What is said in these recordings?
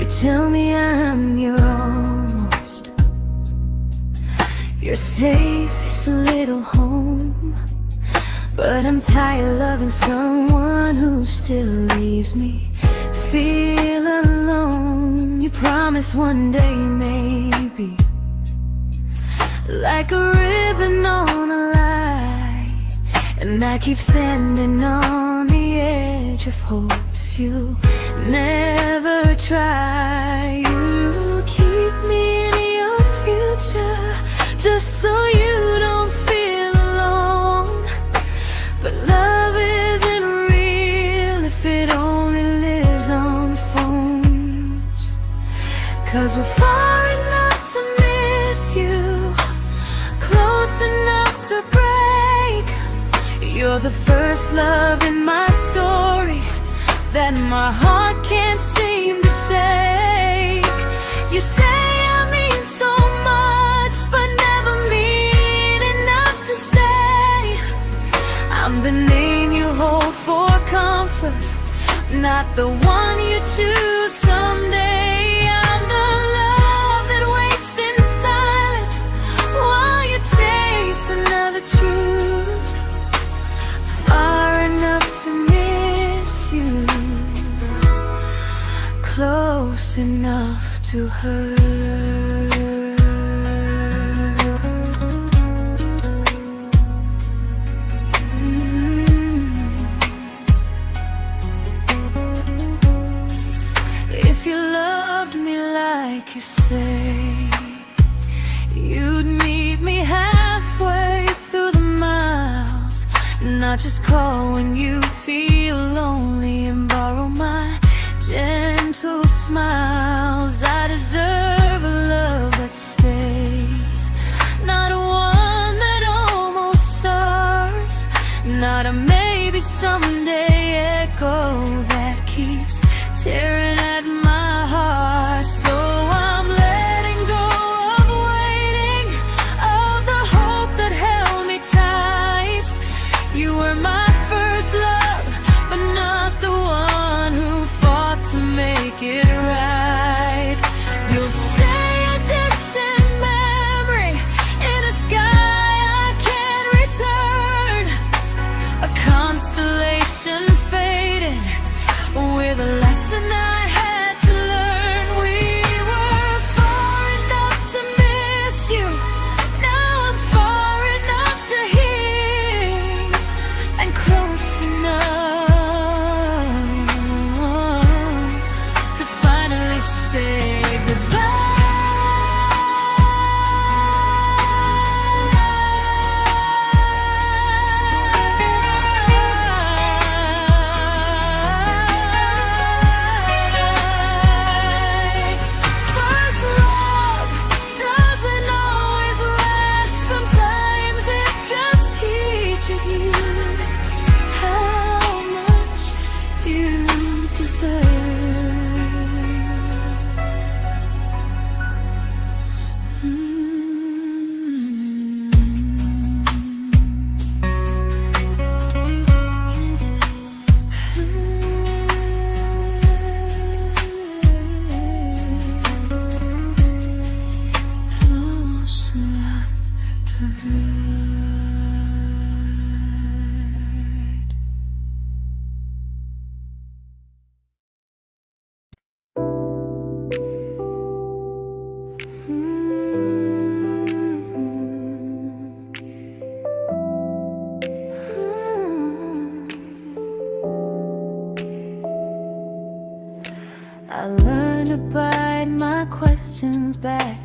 tell me I'm your almost, your safest little home. But I'm tired loving someone who still leaves me feel alone. You promise one day maybe, like a ribbon on a line, and I keep standing on the edge of hopes you never try. You keep me in your future just so you don't feel alone. But love isn't real if it only lives on phones. 'Cause we're far enough to miss you, close enough to break. You're the first love in my story that my heart can't seem to shake. You say I mean so much, but never mean enough to stay. I'm the name you hold for comfort, not the one you choose someday. I'm the love that waits in silence while you chase another truth. Far enough to miss you, close enough to hurt. If you loved me like you say, you'd meet me halfway through the miles, not just call when you feel lonely and borrow my gentle smiles. I deserve a love that stays, not one that almost starts, not a maybe someday echo that keeps tearing at my heart. So I'm letting go of waiting, of the hope that held me tight. You were my first love, but not the one who fought to make it right. You'll stay a distant memory in a sky I can't return, a constellation faded with a lesson I had to learn. We were far enough to miss you, now I'm far enough to hear, and close enough to finally say goodbye. First love doesn't always last, sometimes it just teaches you how much you deserve. Close enough to hurt. I learned to bite my questions back,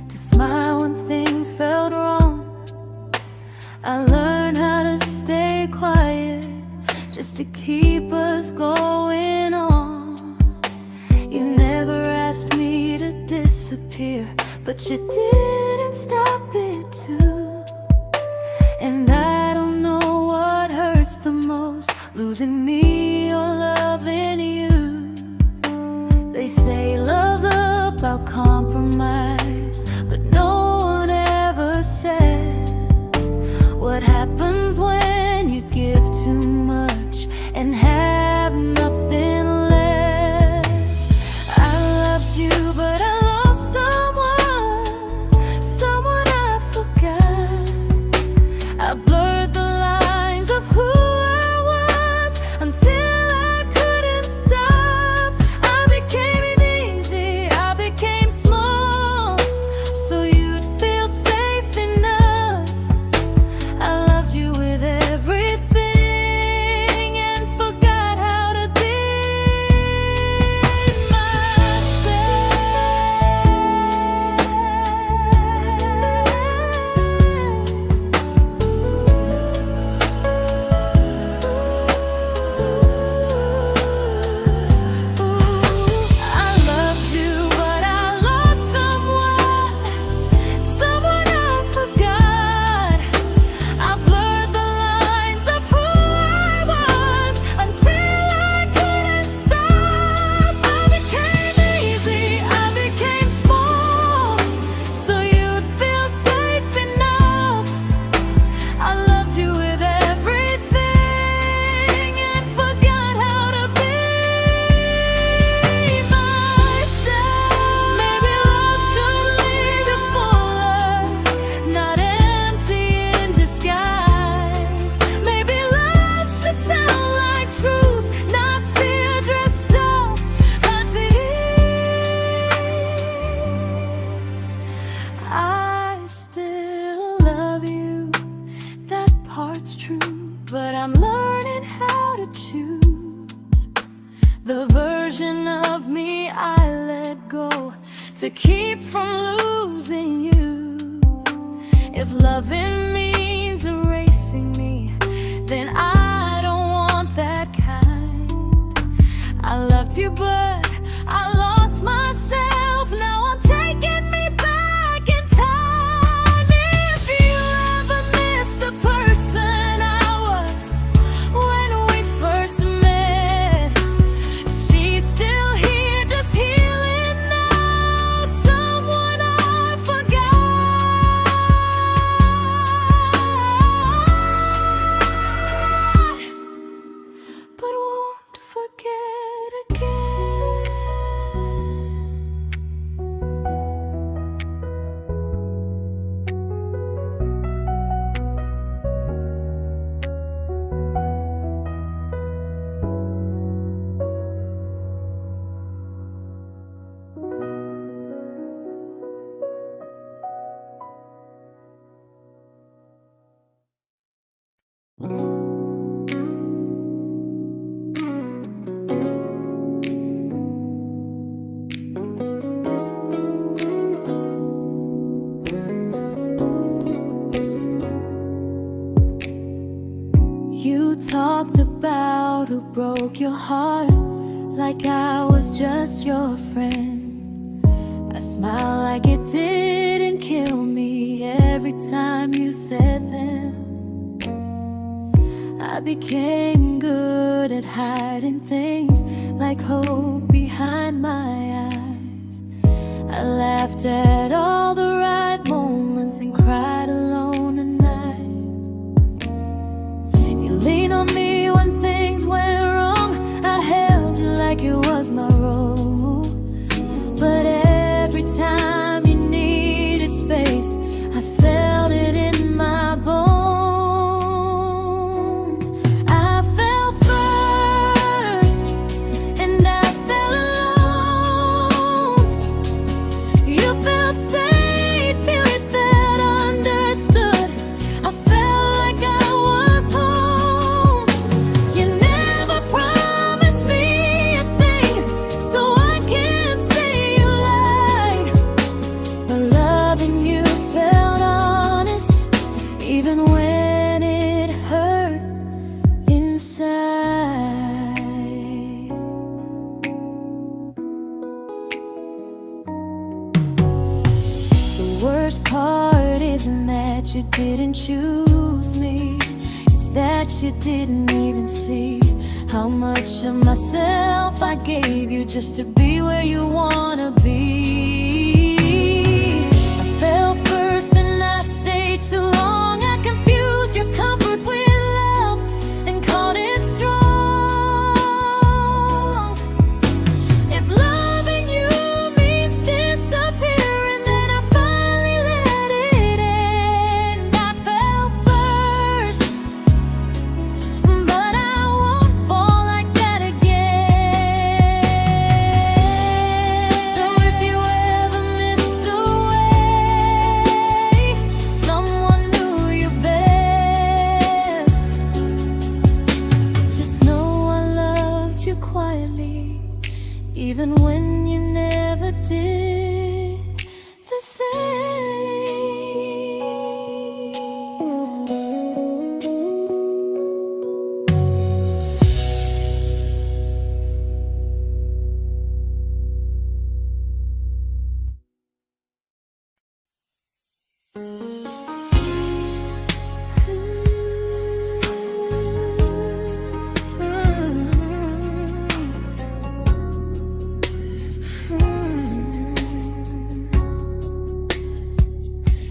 to smile when things felt wrong. I learned how to stay quiet just to keep us going on. You never asked me to disappear, but you didn't stop it too. And I don't know what hurts the most, losing me or loving you. They say love's about compromise, but no one ever says what happens when you give too much and have nothing left. I loved you I'm learning how to choose the version of me I let go to keep from losing you. If loving means erasing me, then I don't want that kind. I loved you, but I lost myself. Now I'm taking me back in time. If you ever miss the person I was when we first met, she's still here, just healing now. Someone I forgot, but won't forget again. You talked about who broke your heart, like I was just your friend. I smiled like it didn't kill me every time you said them. I became good at hiding things like hope behind my eyes. I laughed at all the right moments and cried alone at night. You leaned on me when things went wrong. I held you like it was my role. But every time you needed space, I felt it in my bones. I fell first, and I fell alone. You felt safe, feeling that understood. I felt like I was home. You never promised me a thing, so I can't say you lied. But loving you felt honest, even when it hurt inside. The worst part isn't that you didn't choose me, it's that you didn't even see how much of myself I gave you just to be where you wanna be. I fell first and I stayed too long. I confused your comfort with love and called it strong. If loving you means disappearing, then I finally let it end. I fell first, but I won't fall like that again. So if you ever missed the way someone knew you best, just know I loved you quietly, even when you never did the same.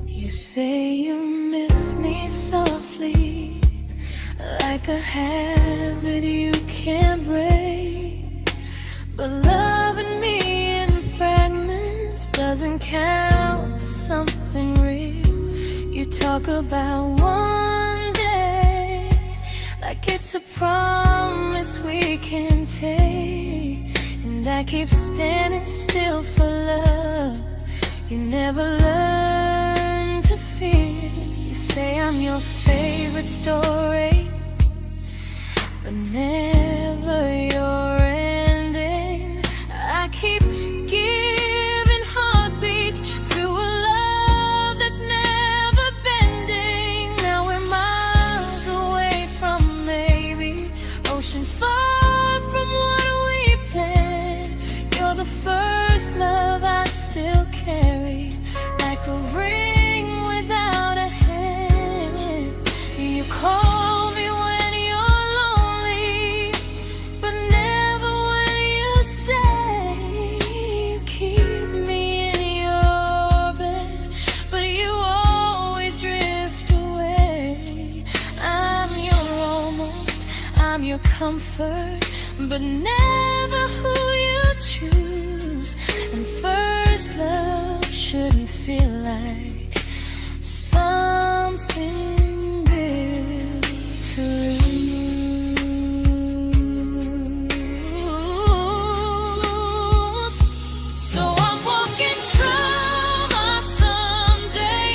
You say you miss me softly, like a habit you can't break. But loving me in fragments doesn't count as something real. You talk about one day like it's a promise we can take, and I keep standing still for love. You never learn to feel. You say I'm your favorite story, but never your ending. I keep giving heartbeat to a love that's never bending. Now we're miles away from maybe, oceans far from what we planned. You're the first love I still carry, like a ring without a hand. You call me when you're lonely, but never when you stay. You keep me in your bed, but you always drift away. I'm your almost, I'm your comfort, but never who you choose. And first love shouldn't feel like something built to lose. So I'm walking through my someday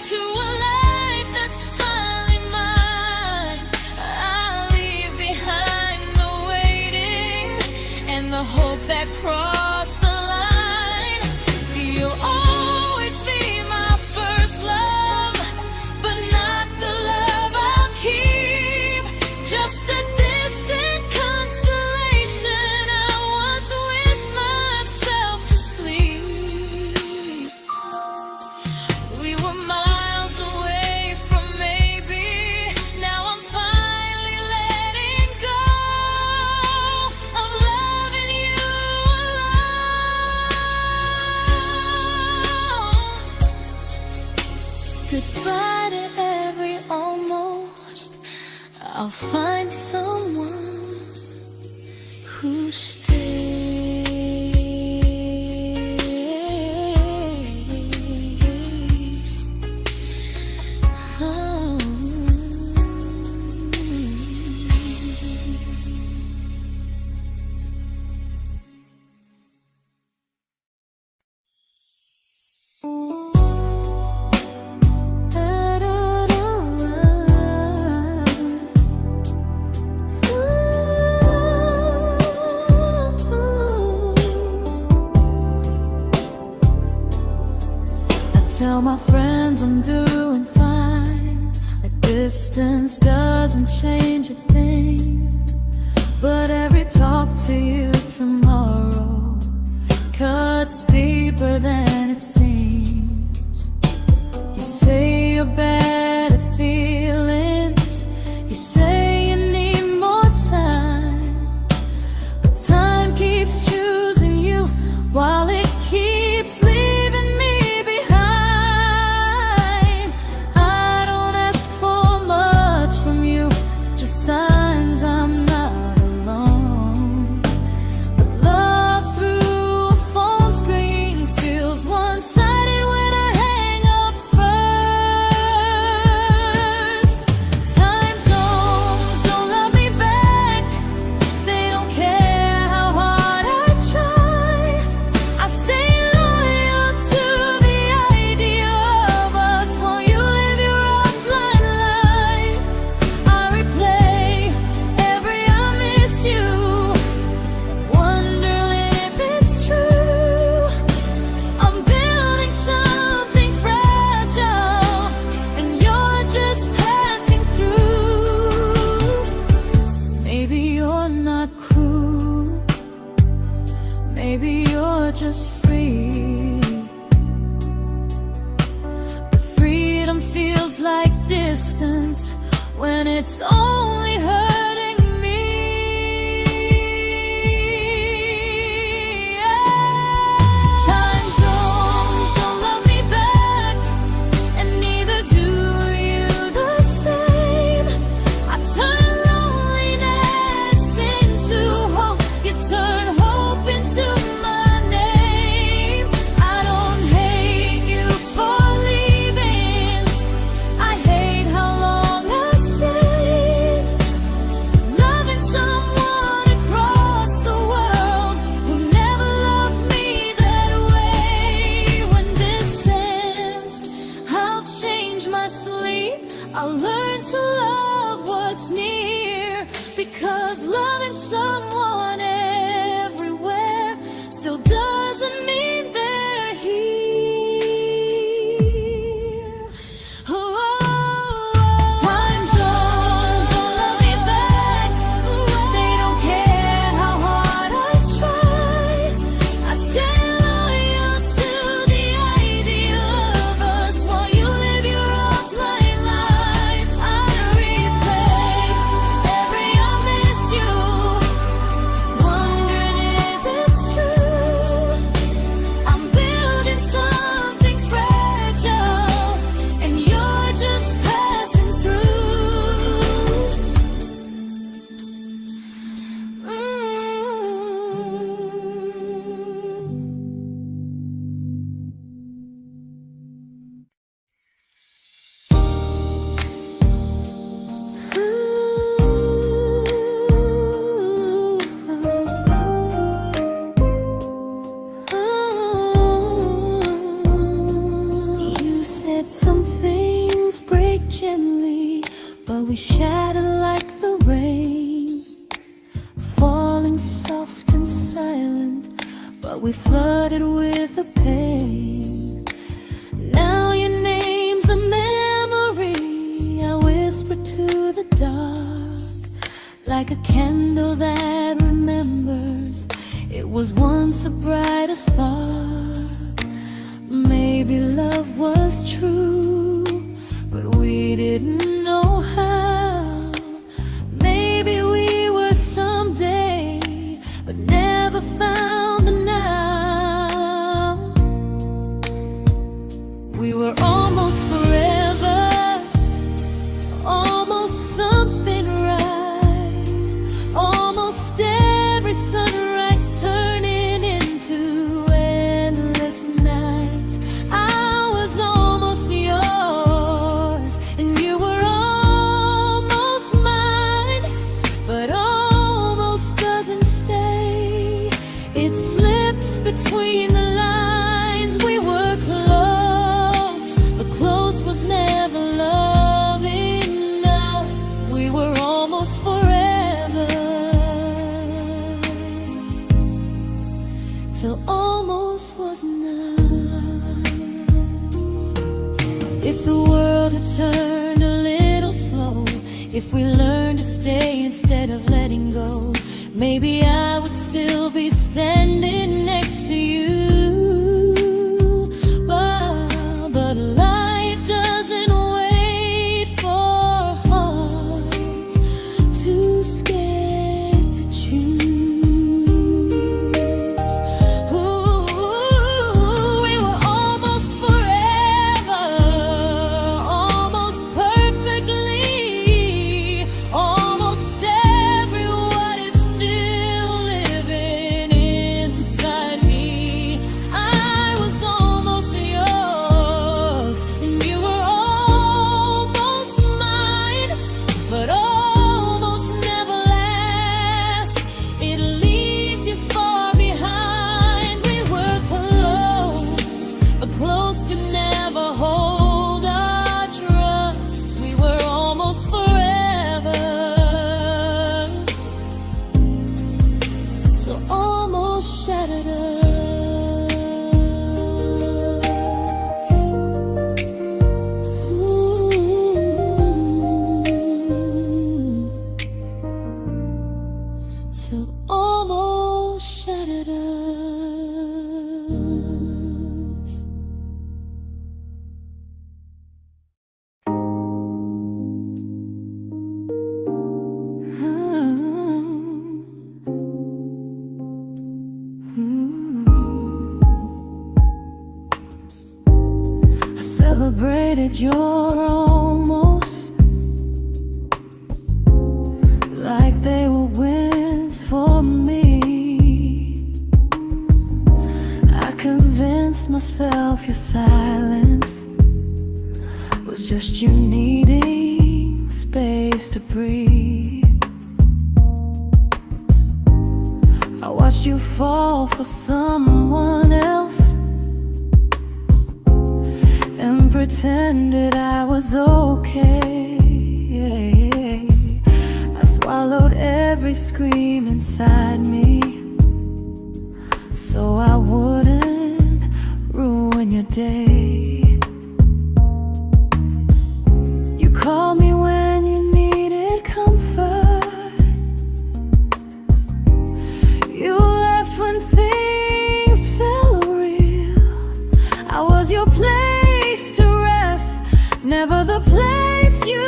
to a life that's finally mine. I'll leave behind the waiting and the hope that crossed the line. You'll always be my first love, but not the love I'll keep. Just a distant constellation I once wished myself to sleep. We were miles away from maybe, now I'm finally letting go of loving you alone. Goodbye to every almost, I'll find someone who stays. Oh. Tell my friends I'm doing fine, like distance doesn't change a thing. But every talk to you tomorrow cuts deeper than it seems. You say you're bad at feelings, you say you need more time, but time keeps choosing you while it keeps leaving me behind. I don't ask for much from you, just signs I'm not alone. But love through a phone screen feels one-sided when I hang up first. Time zones don't love me back, they don't care how hard I try. I stay loyal to the idea of us while you live your offline life. I replay every I miss you, wondering if it's true. I'm building something fragile, and you're just passing through. Maybe you're not cruel, maybe you're just free. But freedom feels like distance when it's only hurting me. Time zones don't love me back, and neither do you the same. I turn loneliness into hope, you turn hope into my name. I don't hate you for leaving, I hate how long I stayed. we shattered like the rain, falling soft and silent, but we flooded with the pain. Now your name's a memory I whisper to the dark, like a candle that remembers it was once a brighter spark. Maybe love was true, but we didn't know how. Maybe we were someday, but never found the now. We were almost forever, almost something right, almost every sunrise turning into endless nights. I was almost yours, and you were almost mine, but almost doesn't stay. It slips between the lines. We were close, but close was never love enough. We were almost forever, till almost was enough. If the world had turned a little slow, if we learned to stay instead of letting go, maybe I would still be standing next to you. But life doesn't wait for hearts too scared to choose. Ooh, we were almost forever, almost perfectly, almost every what if still living inside me. I was almost yours, and you were almost mine, but almost never lasts. It leaves you far behind. We were close, but close could never hold our trust. We were almost forever, till almost shattered us. Ooh, till almost shattered us. I celebrated your almost like they were wins for me. I convinced myself your silence was just you needing space to breathe. I watched you fall for someone else and pretended I was okay. I swallowed every scream inside me so I wouldn't ruin your day. You called me when you needed comfort. You left when things felt real. I was your place to rest, never the place you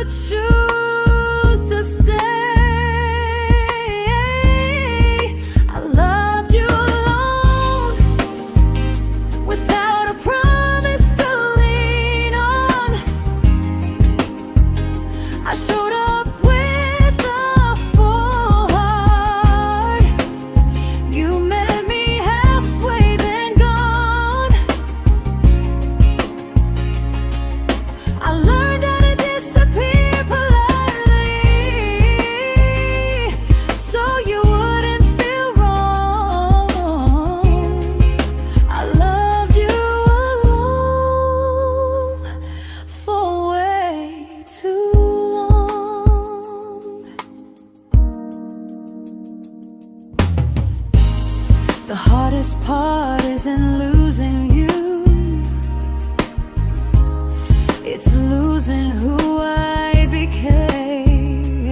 choose to stay. I loved you alone, without a promise to lean on. I showed up with a full heart. You met me halfway, then gone. I learned how to disappear heart isn't losing you, it's losing who I became.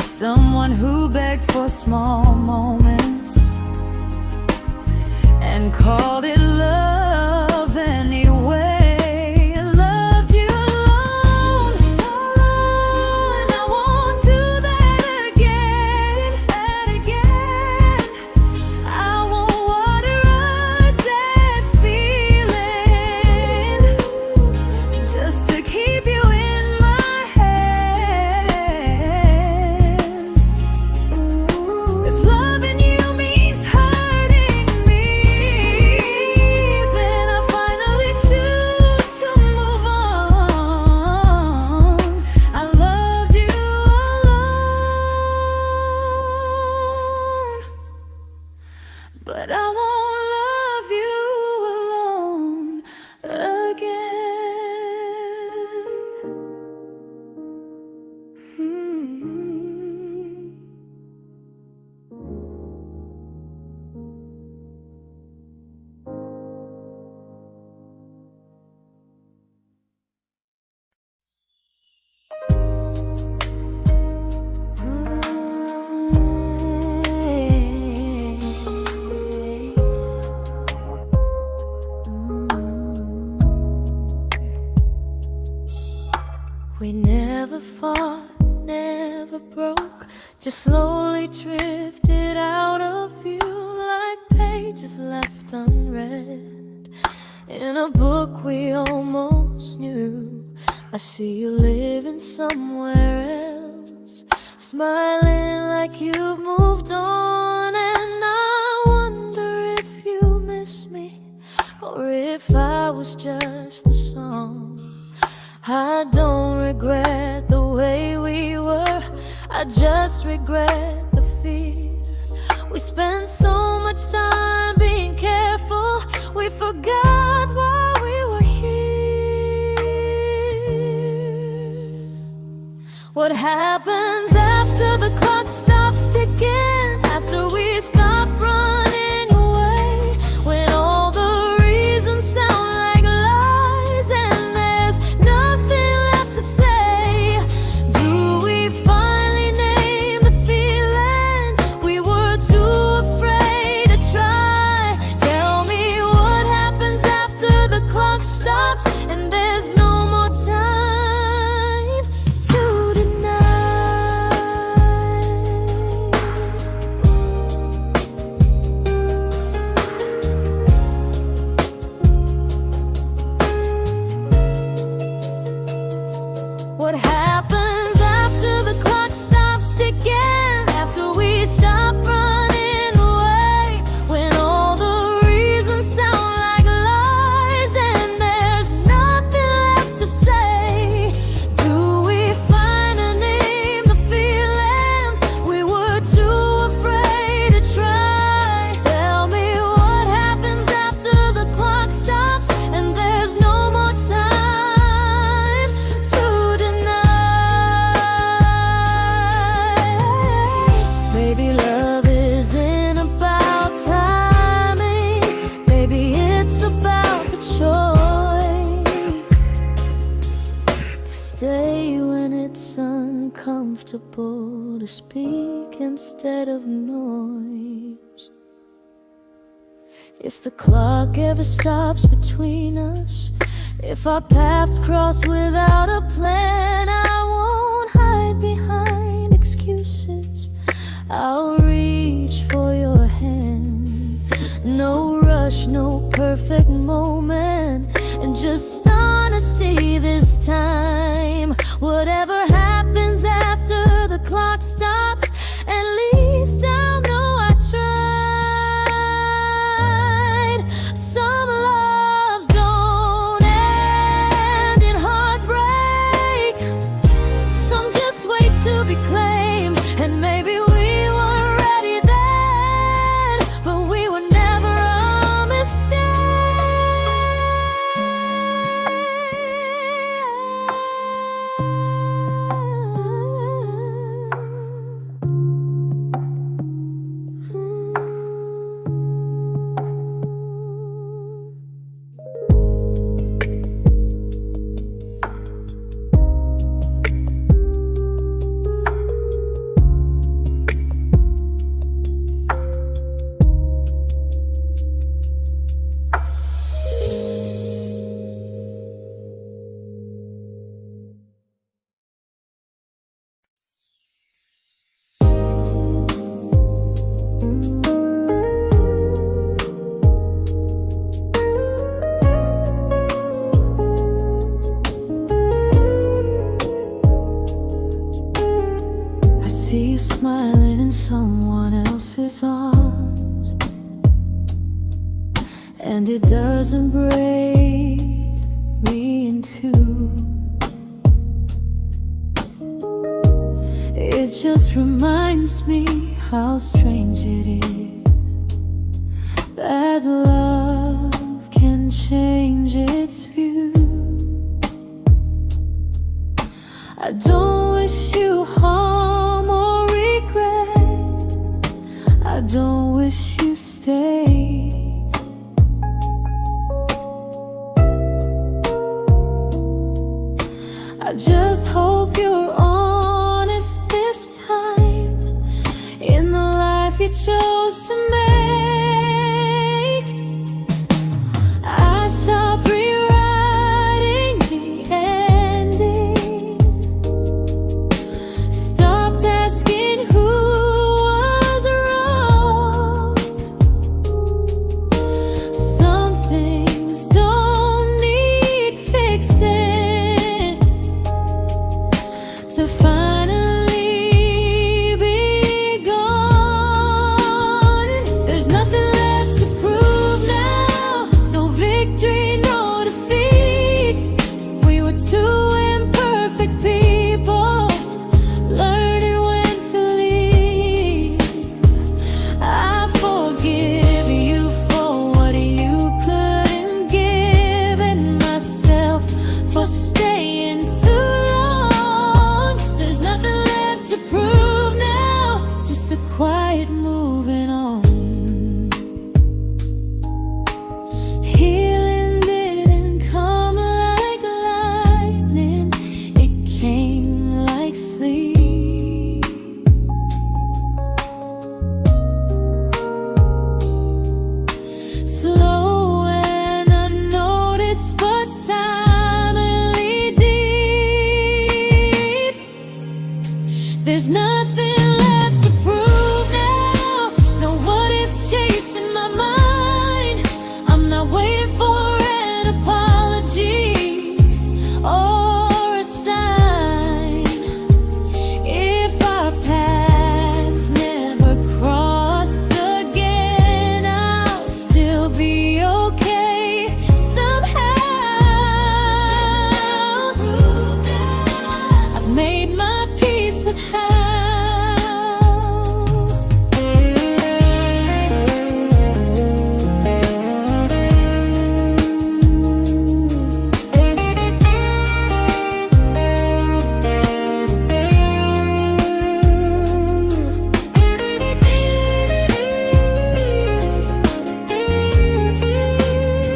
Someone who begged for small moments and called it love anyway. Loved you alone, and I won't do that again, and again. I won't water a dead feeling just to keep you in my hands. If loving you means hurting me, then I finally choose to move on. I loved you alone, but I won't love you alone again. We never fought, never broke, just slowly drifted out of view like pages left unread in a book we almost knew. I see you living somewhere else, smiling like you've moved on, and I wonder if you miss me or if I was just a song. I don't regret the way we were, I just regret the fear. We spent so much time being careful, we forgot why we were here. What happens after the clock stops ticking, after we stop running away, when all the reasons sound like lies and there's nothing left to say? Do we finally name the feeling we were too afraid to try? Tell me what happens after the clock stops and there's no more time to deny. What happens after the clock stops ticking, after we stop running away, when all the reasons sound like lies and there's nothing left to say? Do we finally name the feeling we were too afraid to try? Tell me what happens after the clock stops and there's no more time to deny. Maybe love isn't about timing, maybe it's about the choice to stay when it's uncomfortable, to speak instead of noise. If the clock ever stops between us, if our paths cross without a plan, I won't hide behind excuses, I'll reach for your hand. No rush, no perfect moment, and just honesty this time. Whatever happens after the clock stops, at least I'll know I tried. Some loves don't end in heartbreak, some just wait to be claimed, and maybe we weren't ready then, but we were never a mistake. and it doesn't break me in two. It just reminds me how strange it is that love can change its view. I don't wish you harm or regret. I don't wish you stay. I just hope you're honest this time in the life you chose to make. I stopped rewriting the ending, stopped asking who was wrong. Some things don't need fixing to finally be gone. There's nothing left to prove now, no victory, no defeat. We were two imperfect people, learning when to leave. I forgive you for what you couldn't give, and myself for staying too long. There's nothing left to prove now, just a quiet moving on. Healing didn't come like lightning, it came like sleep. Slow and unnoticed, but silently deep. There's nothing left to prove now, no what ifs chasing my mind. I'm not waiting for an apology or a sign. If our paths never cross again, I'll still be okay somehow. I've made my peace with how.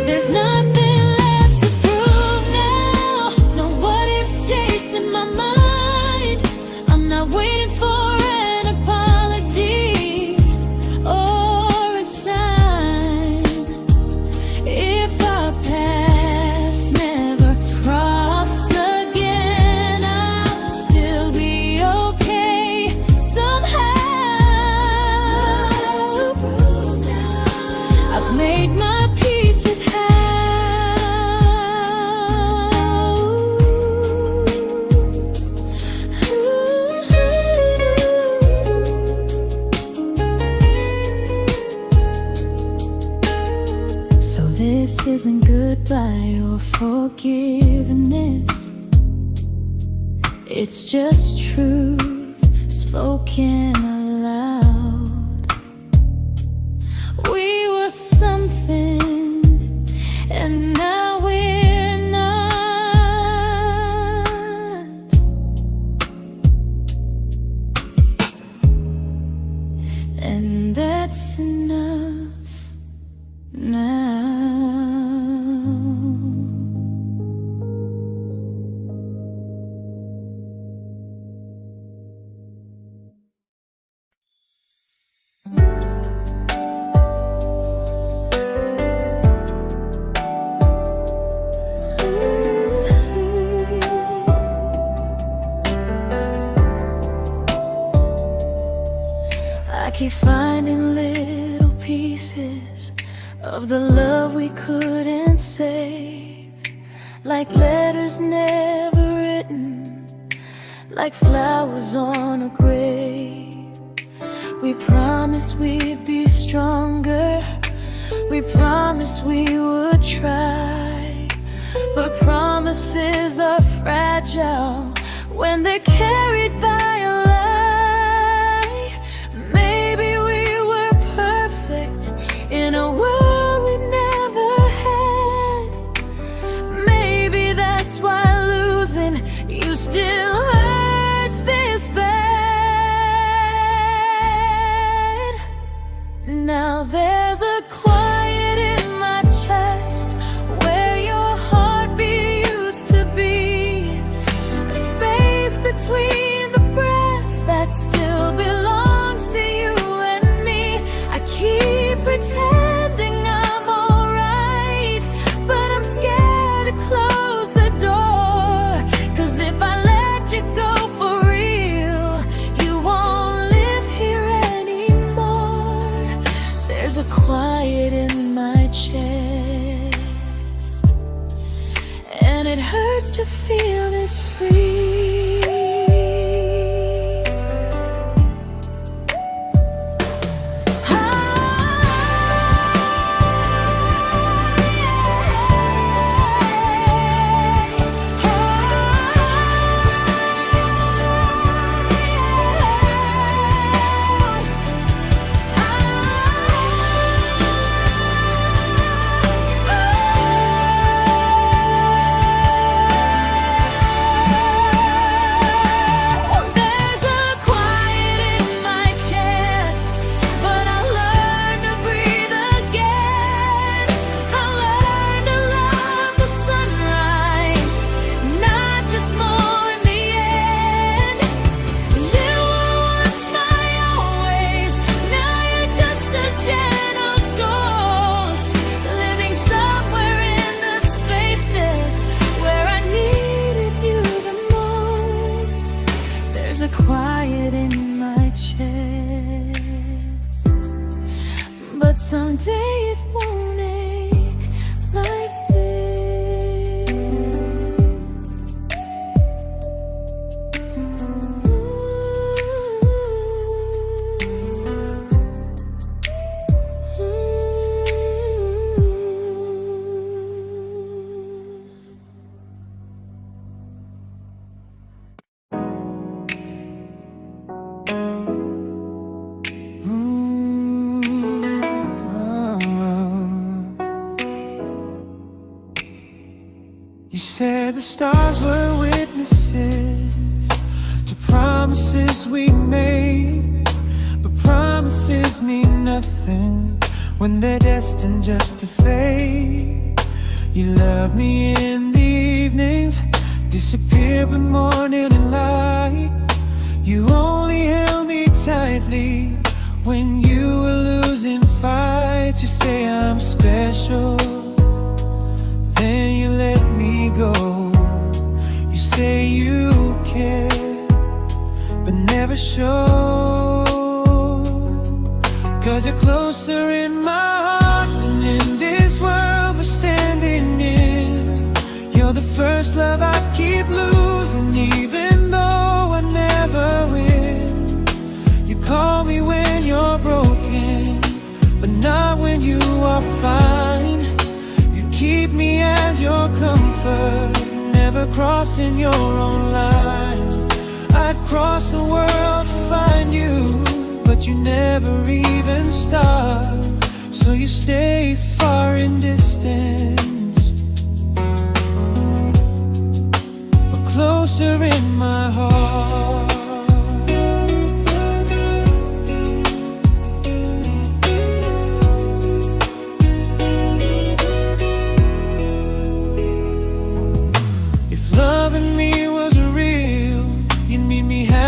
There's nothing left to prove now, no what ifs chasing my mind. I'm not waiting for an apology or a sign. If our paths never cross again, I'll still be okay somehow. I've made my peace with how. So this isn't goodbye or forgiveness, it's just truth spoken aloud. We were something, and now we're not. And that's enough now. I keep finding little pieces of the love we couldn't save, like letters never written, like flowers on a grave. We promised we'd be stronger, We promised we would try, but promises are fragile when they're carried by a lie. Maybe we were perfect in a world we never had. Maybe that's why losing you still hurts this bad. Now there's a quiet in my chest where your heartbeat used to be, a space between the breath that still belongs to you and me. I keep pretending I'm alright, but I'm scared to close the door. 'Cause if I let you go for real, you won't live here anymore. There's a quiet in my chest, and it hurts to feel this free. There's a quiet in my chest, but someday it won't ache like this. You said the stars were witnesses to promises we made, but promises mean nothing when they're destined just to fade. You love me in the evenings, disappear when morning and light. You only held me tightly when you were losing fights. You say I'm special, then you let me go. You say you care, but never show. 'Cause you're closer in my heart than in this world we're standing in. You're the first love I keep losing, even though I never win. You call me when you're broken, but not when you are fine. Keep me as your comfort, never crossing your own line. I'd cross the world to find you, but you never even start. So you stay far in distance, but closer in my heart.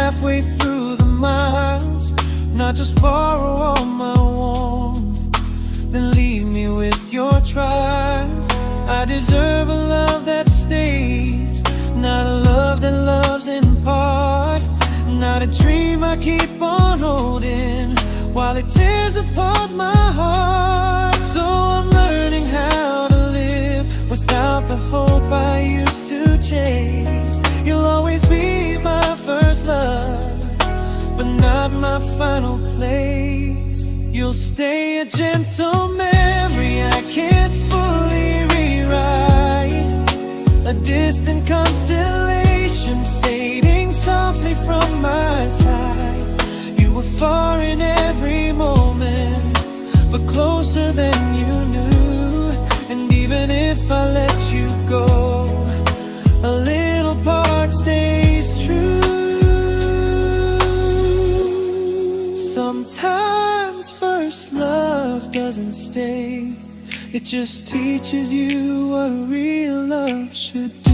Halfway through the miles, not just borrow all my warmth, then leave me with your trials. I deserve a love that stays, not a love that loves in part. Not a dream I keep on holding while it tears apart my heart. So I'm learning how to live without the hope I used to chase. You'll always be my first love, but not my final place. You'll stay a gentle memory distant constellation fading softly from my side. You were far in every moment, but closer than you knew. And even if I let you go, a little part stays true. Sometimes first love doesn't stay, it just teaches you what real love should do.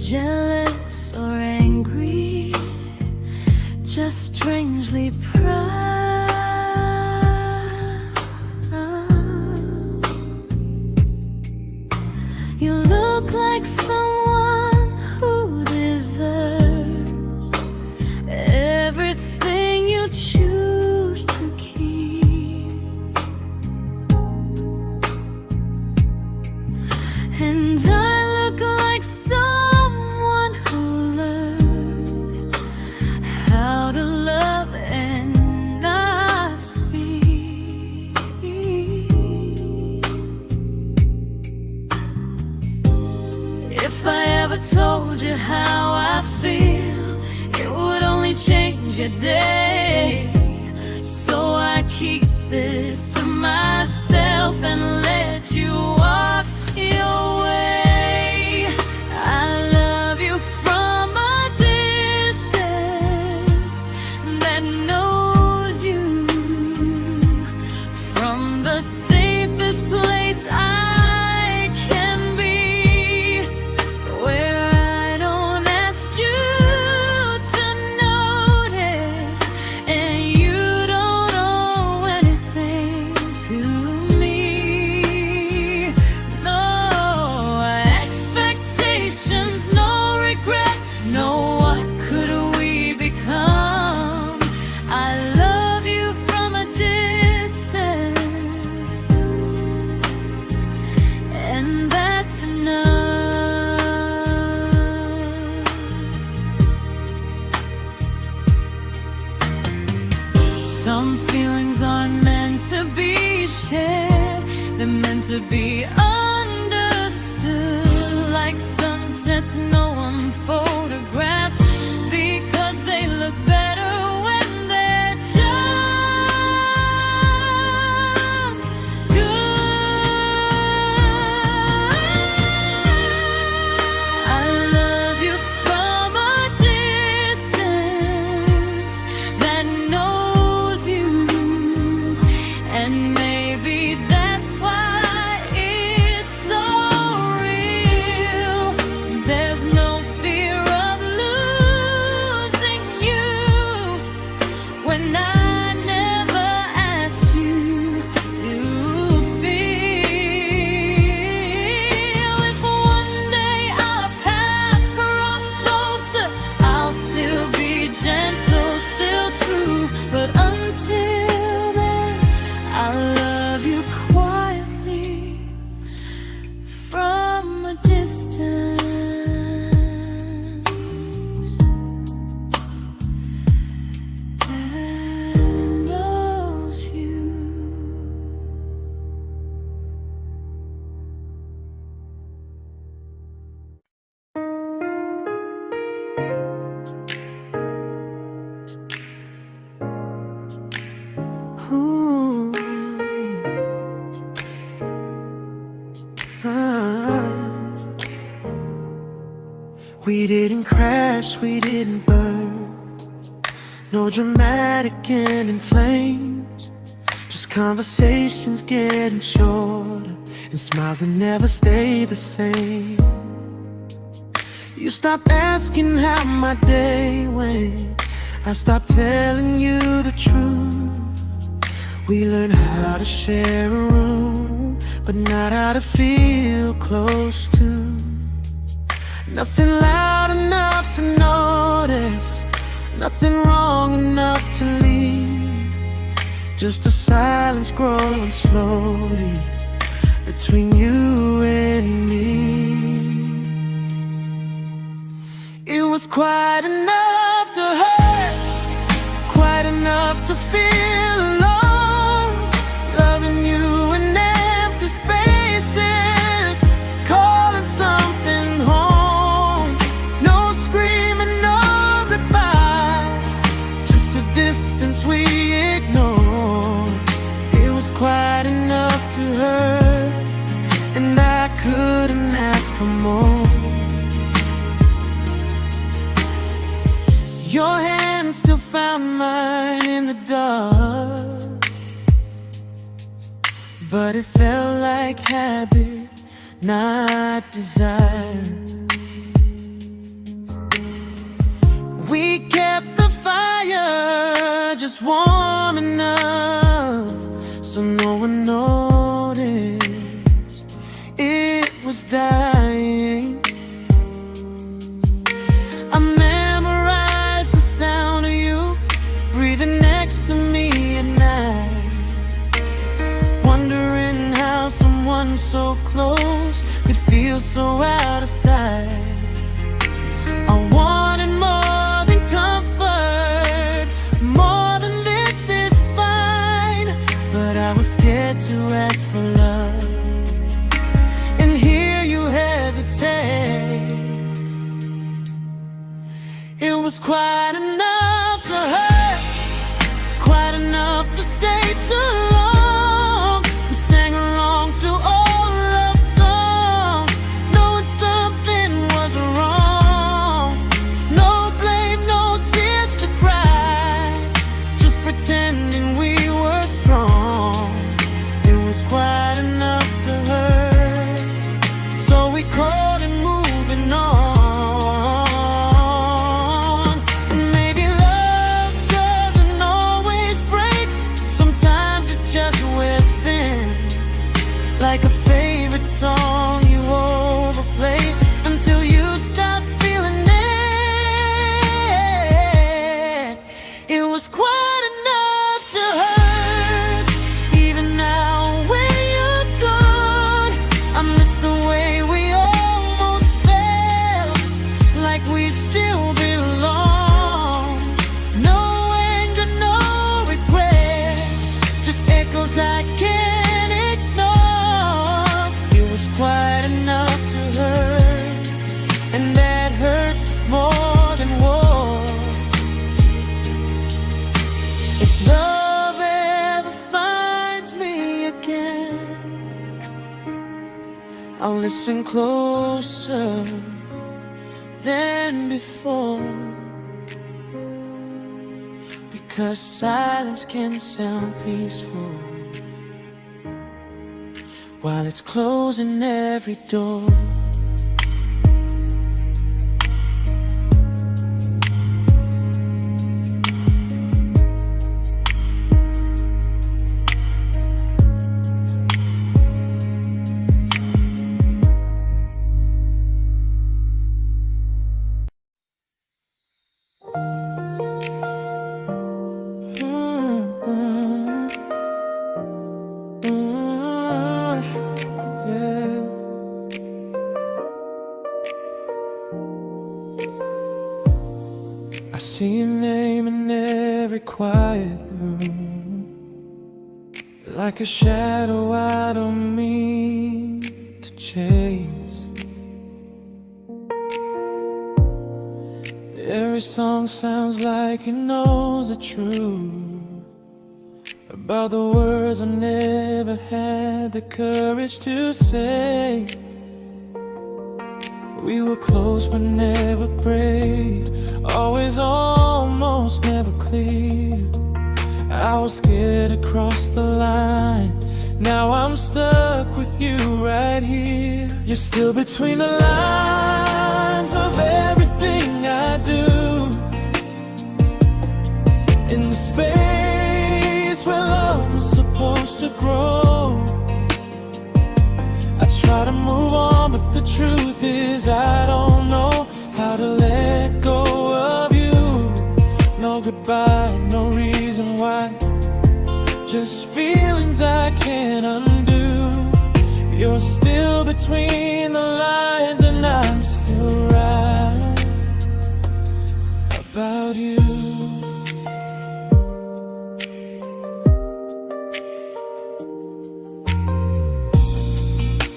Jealous or angry, just strangely proud. You look like someone who deserves everything you choose to keep. And I look like someone who learned how to love and not speak. If I ever told you how I feel, it would only change your day. So I keep this to myself and let you walk your way. I love you from a distance that knows you, from the safest place I can be, where I don't ask you to notice and you don't owe anything to me. No expectations, no regret, no what could we become. I love you from a distance, and that's enough. Some feelings aren't meant to be shared, they're meant to be understood. Like sunsets no one photographs, because they look better when they're just good. I love you from a distance that knows you, and maybe that's why it's so real. There's no fear of losing you when I never asked you to feel. If one day our paths cross closer, I'll still be gentle, still true. But until then, I love you quietly from a distance that knows you. Ooh. Ah. We didn't crash, we didn't burn. No dramatic ending flames, just conversations getting shorter, and smiles that never stay the same. You stopped asking how my day went, I stopped telling you the truth. We learned how to share a room, but not how to feel close to. Nothing loud enough to notice, nothing wrong enough to leave. Just a silence growing slowly between you and me. It was quite enough to hurt, quite enough to feel alone. Loving you in empty spaces, calling something home. No screaming, no goodbye, just a distance we ignored. It was quite enough to hurt, and I couldn't ask for more. Your hand still found mine in the dark, but it felt like habit, not desire. We kept the fire just warm enough so no one noticed it was dying. I memorized the sound of you breathing next to me at night, wondering how someone so close could feel so out of sight. I wanted more than comfort, more than this is fine, but I was scared to ask for love, and here you hesitate. It was quite enough to hurt, quite enough to stay too long. We sang along to old love songs, knowing something was wrong. No blame, no tears to cry, just pretending we were strong. It was quite enough to hurt, so we called it moving on. Like a favorite song you overplay until you stop feeling it. It was quite enough to hurt. Even now when you're gone, I miss the way we almost felt, like we still belong. No anger, no regret, just echoes I can't ignore. Quite enough to hurt, and that hurts more than war. If love ever finds me again, I'll listen closer than before, because silence can sound peaceful while it's closing every door. I see your name in every quiet room, like a shadow I don't mean to chase. Every song sounds like it knows the truth about the words I never had the courage to say. We were close but never brave, always almost, never close. clear. I was scared to cross the line. Now I'm stuck with you right here. You're still between the lines of everything I do. In the space where love was supposed to grow. I try to move on, but the truth is I don't know how to let go of you. No goodbye, no reason why. Just feelings I can't undo. You're still between the lines, and I'm still right about you.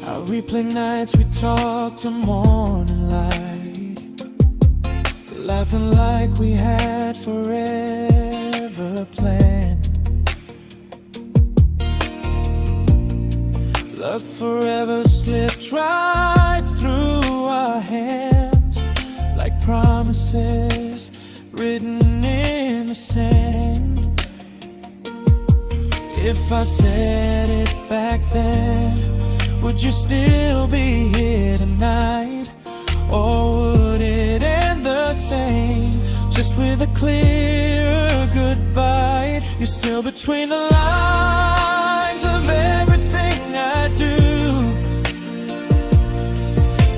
I replay nights we talk till morning light, laughing like we had forever planned. Luck forever slipped right through our hands, like promises written in the sand. If I said it back then, would you still be here tonight? Or would it end the same, just with a clear goodbye? You're still between the lines of everything I do.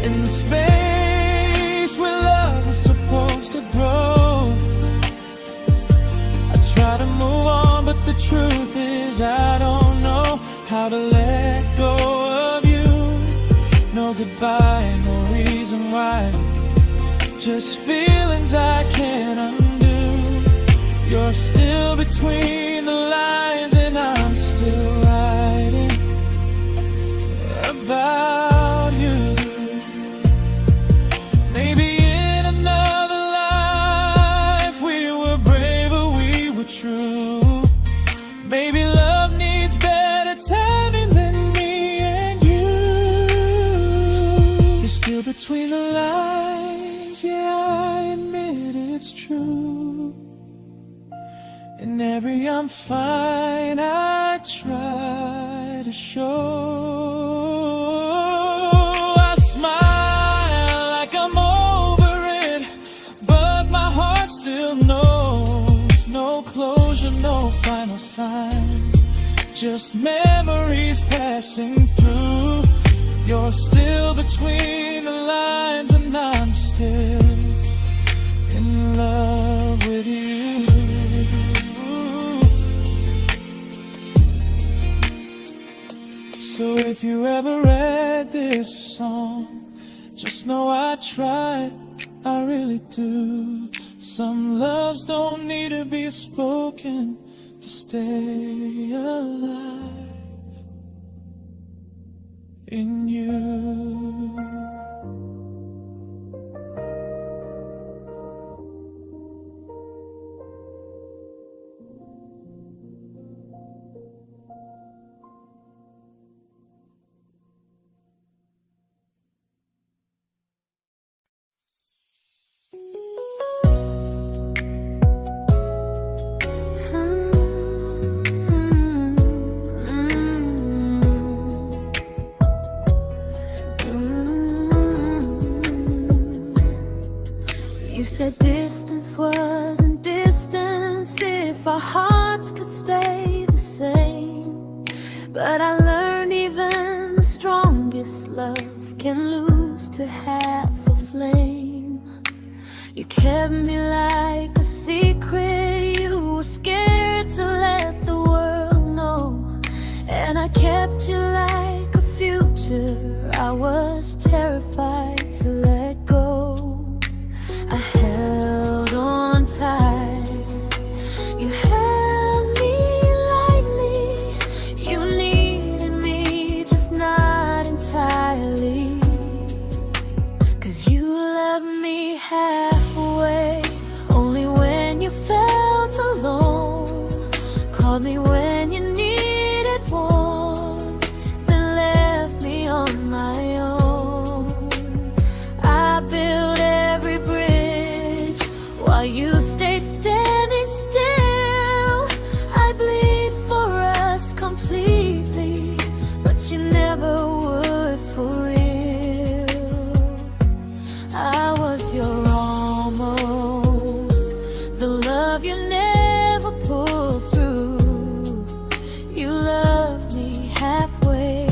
In the space where love was supposed to grow. I try to move on, but the truth is I don't know how to let go of you. No goodbye, no reason why. Just feelings I can't undo. You're still between the lines, and I'm still writing about you. Maybe in another life we were braver, we were true. Maybe love needs better timing than me and you. You're still between the lines, yeah, I admit it's true. In every I'm fine I try to show. I smile like I'm over it, but my heart still knows. No closure, no final sign, just memories passing through. You're still between the lines, and I'm still in love with you. So if you ever read this song, just know I tried, I really do. Some loves don't need to be spoken to stay alive in you. You said distance wasn't distance if our hearts could stay the same. But I learned even the strongest love can lose to half a flame. You kept me like a secret you were scared to let the world know. And I kept you like a future I was terrified to let go. I held on tight, you held me lightly. You needed me, just not entirely. 'Cause you loved me halfway, only when you felt alone. Called me when you needed warmth, then left me on my own. I built every bridge while you stayed standing still. love you never pulled through. You loved me halfway,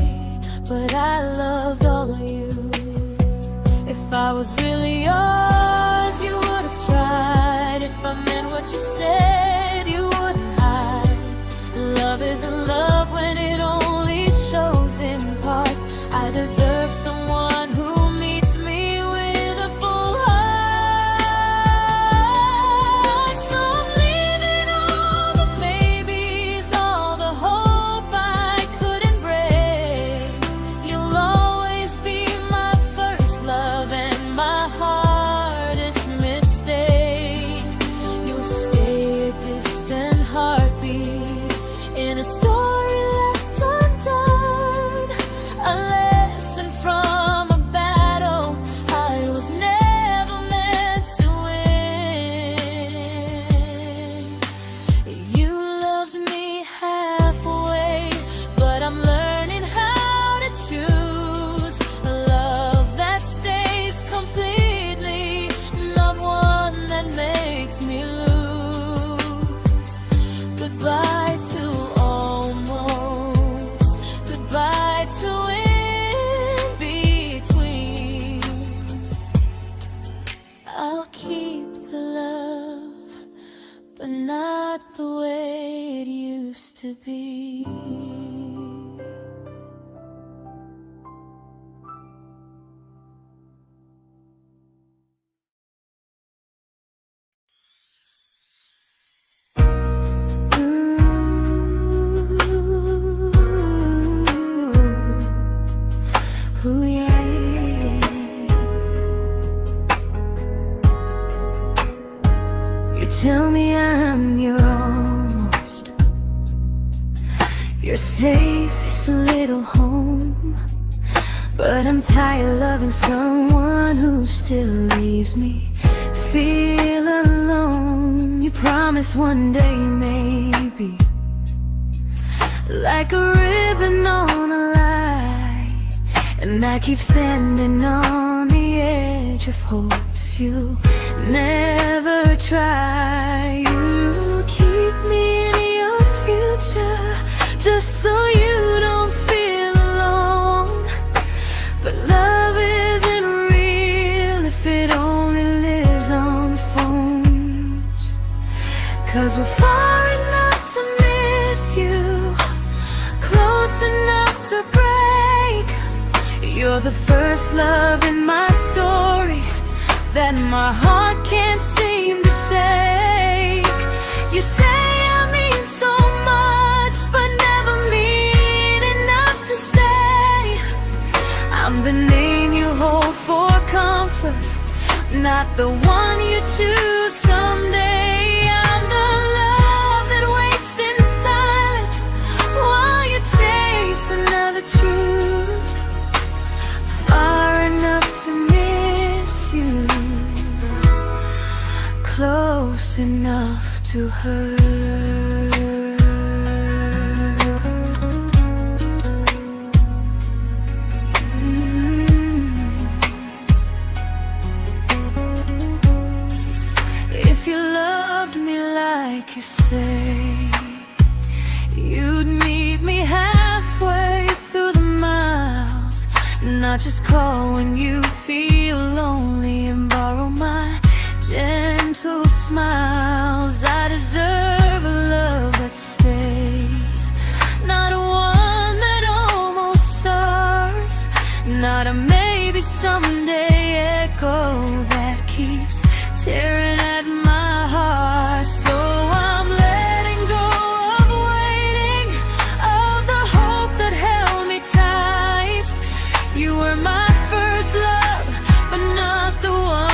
but I loved all of you. If I was really yours, you would have tried. If I meant what you said, you wouldn't hide. Love isn't love when it only shows in parts. I deserve someone who meets me with a full heart. So I'm leaving all the maybes, all the hope I couldn't break. You'll always be my first love and my hardest mistake. You'll stay a distant heartbeat in a story left undone, a lesson from a battle I was never meant to win. You loved me halfway, but I'm learning how to choose a love that stays completely, not one that makes me lose. Goodbye to almost, goodbye to in between. I'll keep the love, but not the way it used to be. Ooh, yeah, yeah. You tell me I'm your almost, your safest little home, but I'm tired loving someone who still leaves me feel alone. You promise one day maybe, like a ribbon on a line, and I keep standing on the edge of hopes you never try. You keep me in your future just so you don't feel alone. But love isn't real if it only lives on phones. 'Cause we're far enough to miss you, close enough to break. You're the first love in my story that my heart can't seem to shake. You say I mean so much, but never mean enough to stay. I'm the name you hold for comfort, not the one you choose someday. I'm the love that waits in silence while you chase another truth. Far enough to miss you, close enough to hurt. If you loved me like you say, you'd meet me halfway through the miles, not just call when you feel lonely and borrow my gentle smiles. I deserve a love that stays, not one that almost starts, not a maybe someday echo that keeps tearing at my heart. So I'm letting go of waiting, of the hope that held me tight. You were my first love, but not the one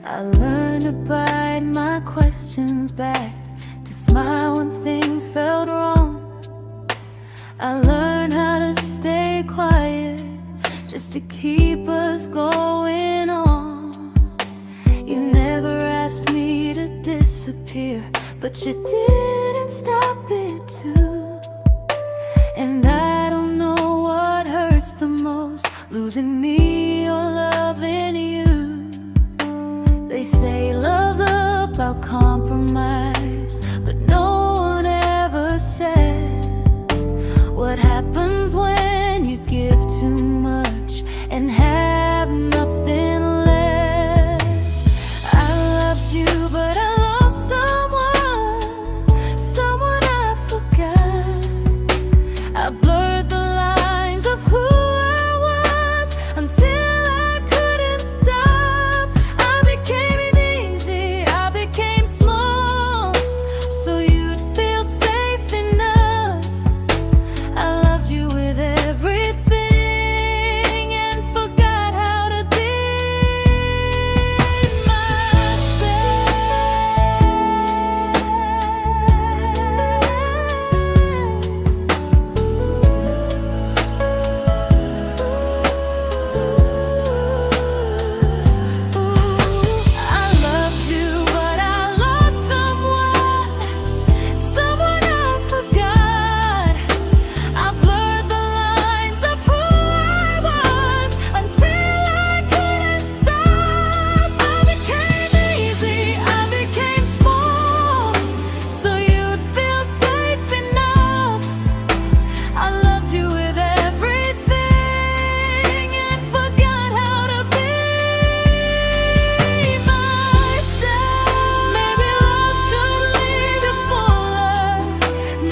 I learned to bite my questions back, to smile when things felt wrong. I learned how to stay quiet, just to keep us going on. You never asked me to disappear, but you didn't stop it too. And I don't know what hurts the most, losing me or loving you. They say love's about compromise, but no one ever says what happens when you give too much and have nothing left. I loved you, but I lost someone I forgot. I blurred the lines of who I was until I couldn't stop. I became easy, I became small, so you'd feel safe enough. I loved you with everything and forgot how to be I loved you, but I lost someone I forgot. I blurred the lines of who I was until I couldn't stop. I became easy, I became small, so you'd feel safe enough. I loved you with everything and forgot how to be myself. Maybe love should lead you fuller,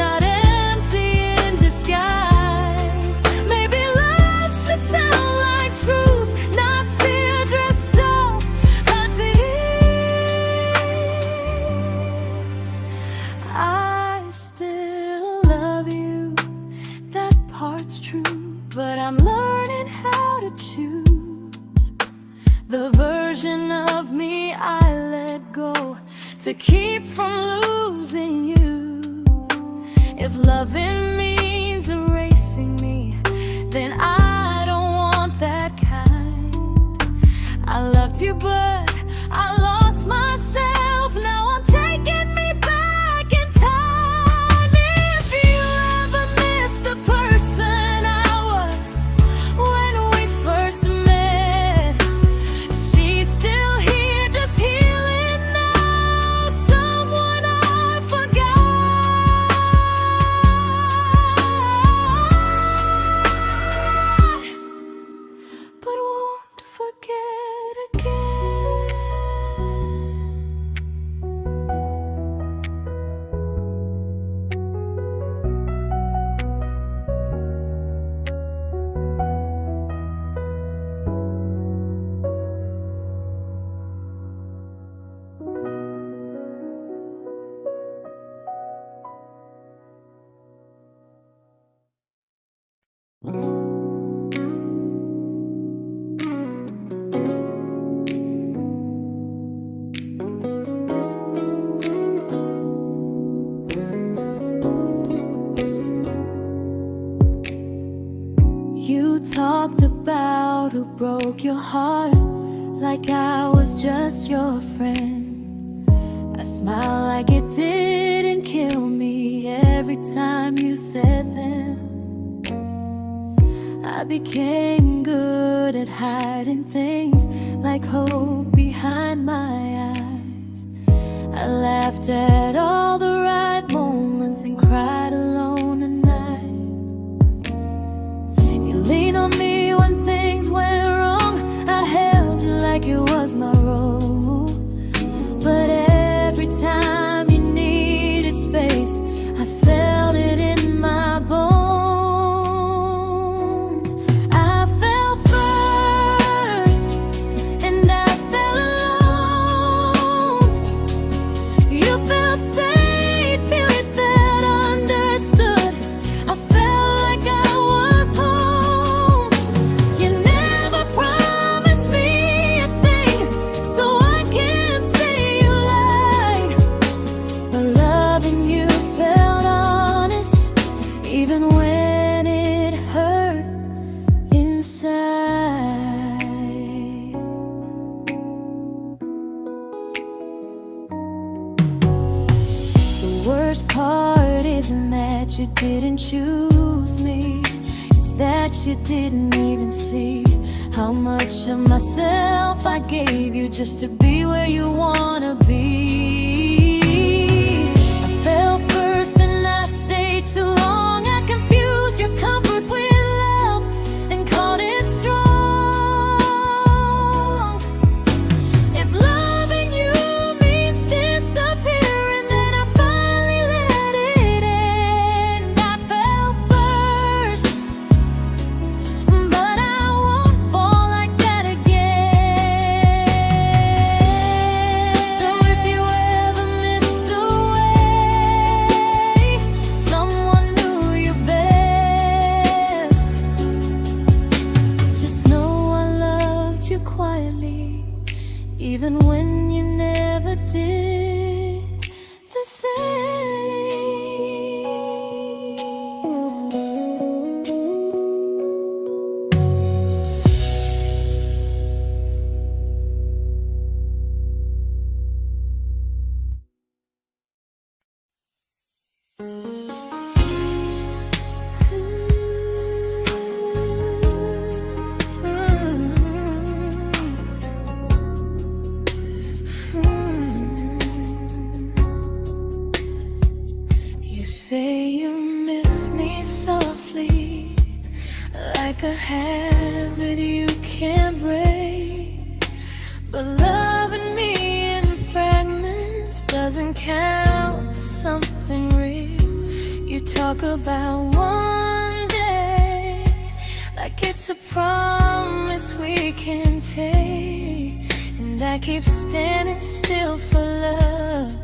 not empty in disguise. Maybe love should sound like truth, not fear dressed up as ease. I still love you, that part's true, but I'm learning how to choose the version of me I let go to keep from losing you. If loving means erasing me, then I don't want that kind. I loved you, but I lost myself. Now I'm taking me back in time. If you ever missed the person I was when we first met, she's still here, just healing now. Someone I forgot, but won't forget again. You talked about who broke your heart, like I was just your friend. I smile like it didn't kill me every time you said them. I became good at hiding things like hope behind my eyes. I laughed at all the right moments and cried alone at night. You leaned on me when things went wrong. I held you like it was my role. But every time you needed space, I felt it in my bones. I fell first, and I fell alone. You felt safe. worst part isn't that you didn't choose me, it's that you didn't even see how much of myself I gave you just to be where you wanna be. I fell first and I stayed too long. I confused your comfort with love and called it strong. If loving you means disappearing, then I finally let it end. I fell first, but I won't fall like that again. So if you ever missed the way someone knew you best, just know I loved you quietly, even when you never did the same. You say you miss me softly, like a habit you can't break. But loving me in fragments doesn't count as something real. You talk about one day like it's a promise we can take, and I keep standing still for love.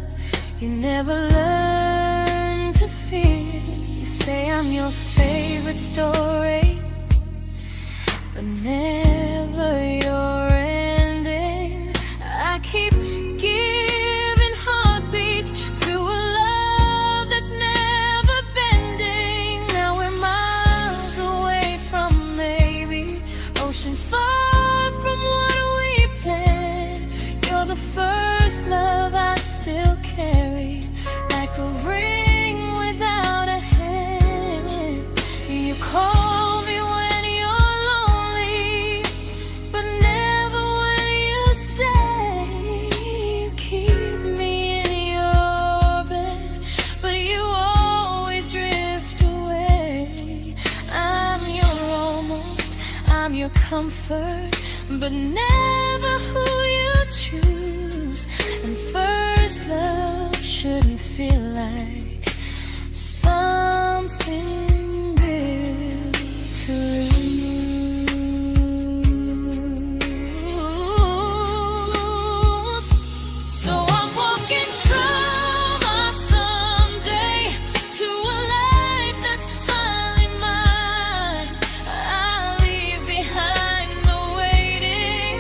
You never learn to feel. You say I'm your favorite story, but never your ending. I keep giving heartbeat to a love that's never bending. Now we're miles away from maybe oceans far from what we planned. You're the first love I still carry, like a ring without a hand. You call me when you're lonely, but never when you stay. You keep me in your bed, but you always drift away. I'm your almost, I'm your comfort, but never who you choose. And first love shouldn't feel like something built to lose. So I'm walking from my someday to a life that's finally mine. I'll leave behind the waiting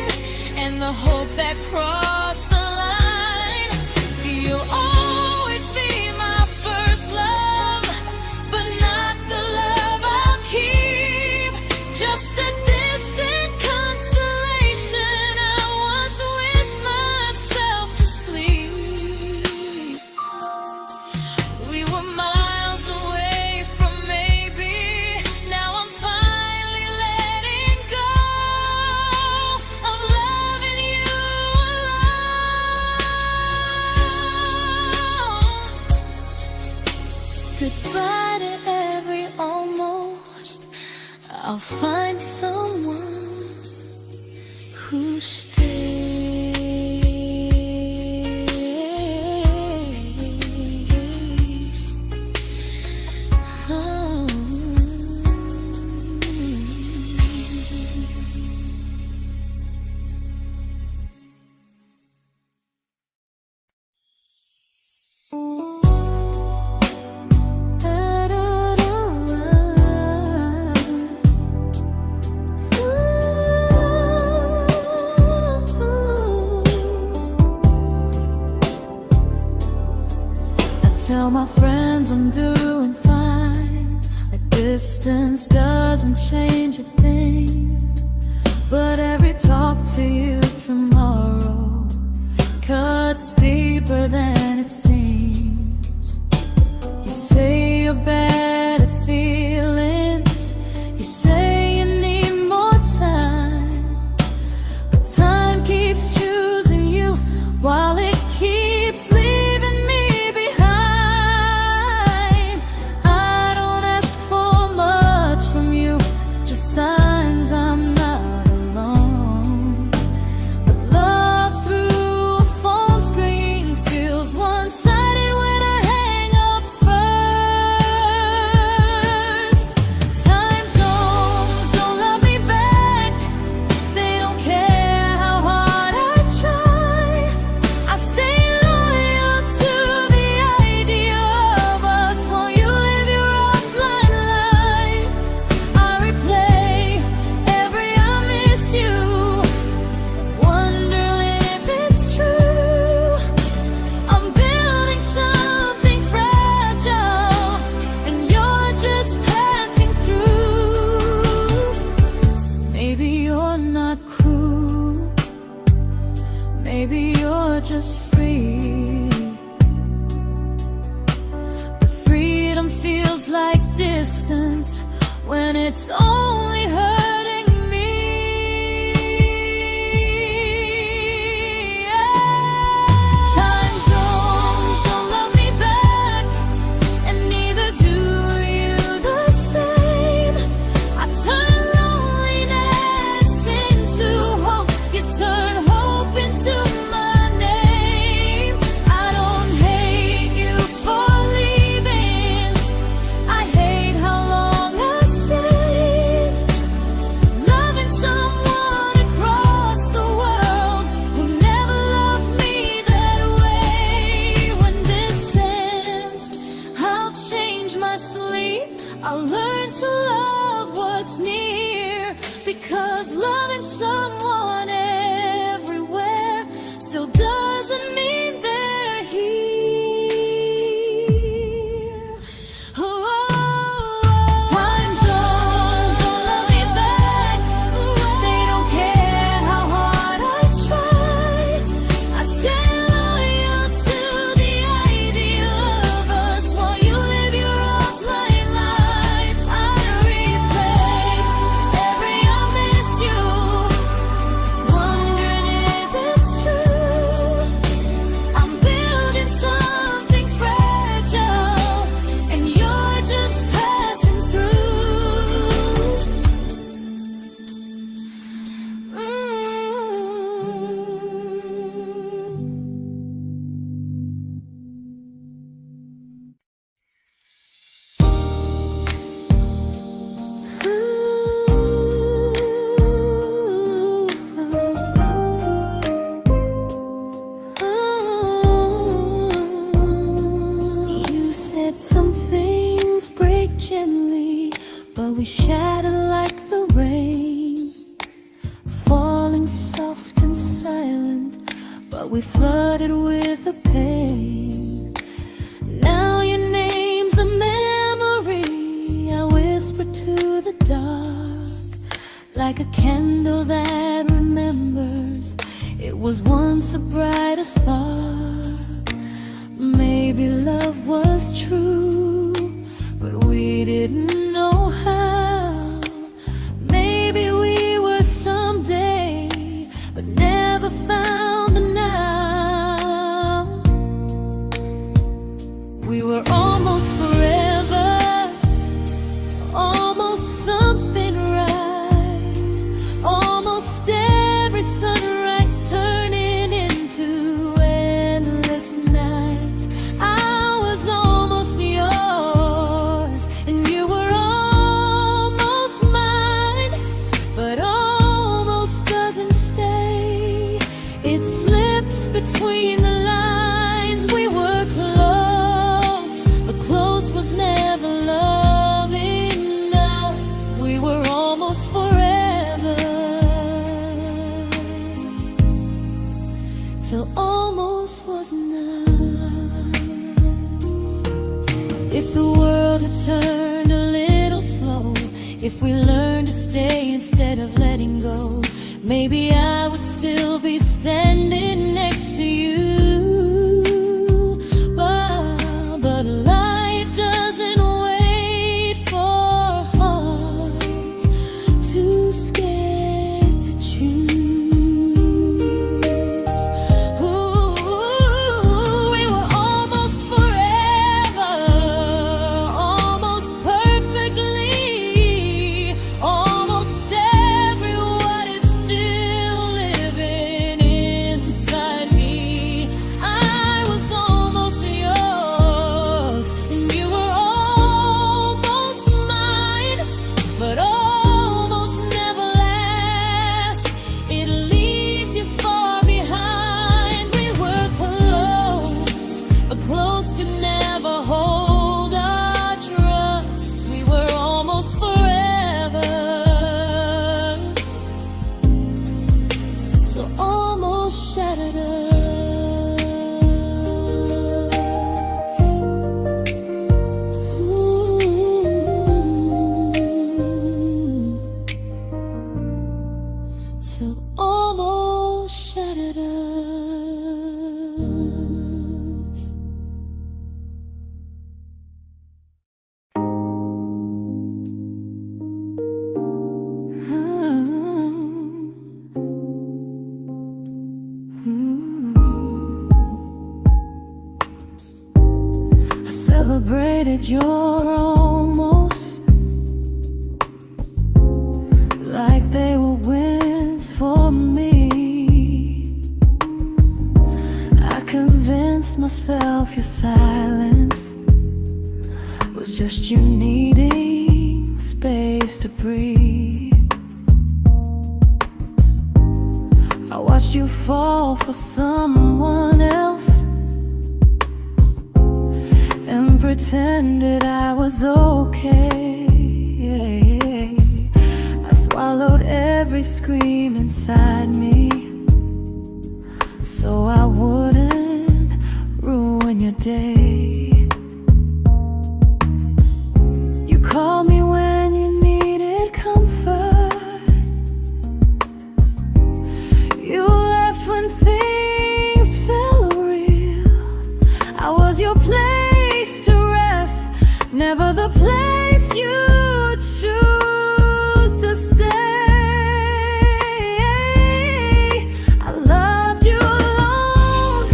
and the hope that crossed the line. You'll always be my first love, but not the love I'll keep. Just a distant constellation I once wished myself to sleep. We were miles away from maybe. Now I'm finally letting go of loving you alone. Goodbye to every almost. I'll find someone who stays. Oh. Tell my friends I'm doing fine, that distance doesn't change a thing. But every talk to you tomorrow cuts deeper than it seems. your better feelings. You say you need more time, but time keeps choosing you while it keeps leaving me behind. I don't ask for much from you, just signs I'm not alone. But love through a phone screen feels one-sided when I hang up first. Time zones don't love me back. They don't care how hard I try. I stay loyal to the idea of us while you live your offline life. I replay every I miss you, wondering if it's true. I'm building something fragile, and you're just passing through. Maybe you're not cruel, maybe you're just free. But freedom feels like distance when it's only hurting me. Time zones don't love me back, and neither do you the same. I turn loneliness into hope, you turn hope into my name. I don't hate you for leaving, I hate how long I stayed. Loving someone across the world who never loved me that way. When this ends, I'll change my sleep, I'll learn to love what's near, because loving someone everywhere still doesn't mean they're here. Time zones don't love me back. They don't care how hard I try. I stay loyal to the idea of us while you live your offline life. I replay every I miss you, wondering if it's true. I'm building something fragile, and you're just passing through. You said some things break gently, but we shatter like the rain, falling soft and silent, but we flooded with the pain. Now your name's a memory I whisper to the dark, like a candle that remembers it was once a brighter spark. Maybe love was true, but we didn't know how. Maybe we were someday, but never found the now. We were almost forever, almost something right, almost every sunrise turning into endless nights. I was almost yours, and you were almost mine, but almost doesn't stay. It slips between the lines. We were close, but close was never love enough. We were almost forever, till almost was enough. If the world had turned a little slow, if we learned to stay instead of letting go, maybe I would still be standing next to you. But life doesn't wait. I celebrated your almost like they were wins for me. I convinced myself your silence was just you needing space to breathe. I watched you fall for someone else and pretended I was okay. I swallowed every scream inside me so I wouldn't ruin your day. You called me when you needed comfort. You left when things felt real. I was your place to rest, never the place you choose to stay. I loved you alone,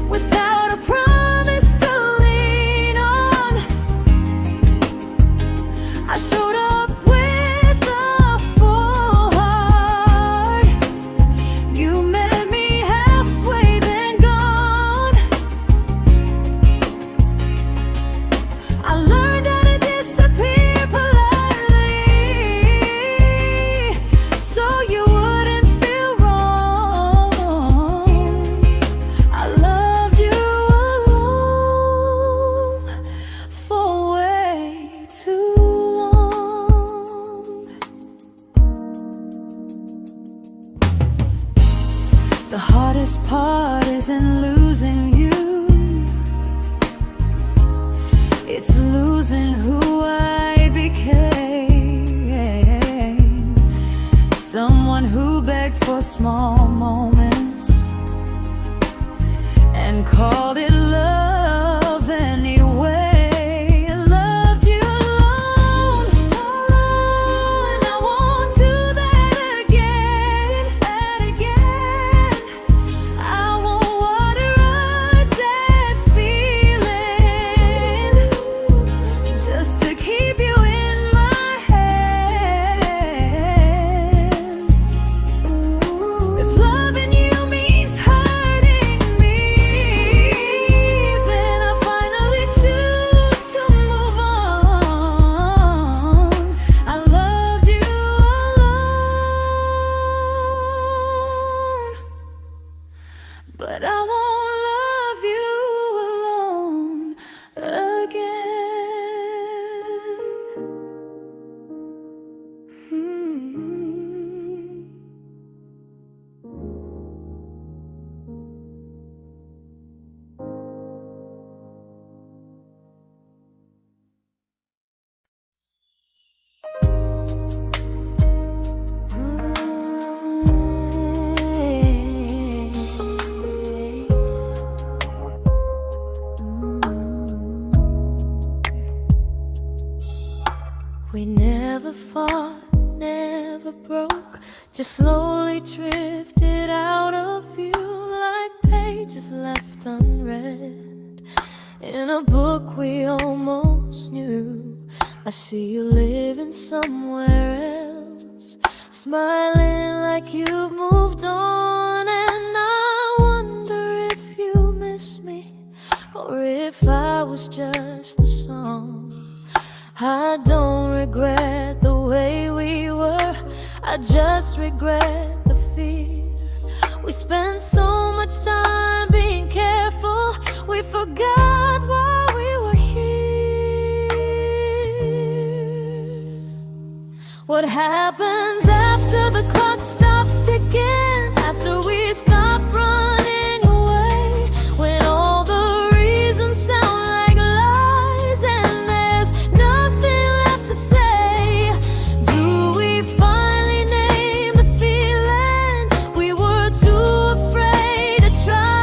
without a promise to lean on. I showed up with a full heart. You met me halfway, then gone. I learned how to disappear politely, so you wouldn't feel wrong. I loved you alone for way too long. The hardest part isn't losing you, it's losing who I became. Someone who begged for small moments and called it love anyway. I loved you alone, and I won't do that again. I won't water a dead feeling just to keep you in my hands. If loving you means hurting me, then I finally choose to move on. I loved you alone, but I won't love you alone again. We never fought, never broke, just slowly drifted out of view like pages left unread in a book we almost knew. I see you living somewhere else, smiling like you've moved on, and I wonder if you miss me or if I was just the song. I don't regret the way we were, I just regret the fear. We spent so much time being careful, we forgot why we were here. What happens after the clock stops ticking, after we stop running away, when all the reasons sound like lies and there's nothing left to say? Do we finally name the feeling we were too afraid to try?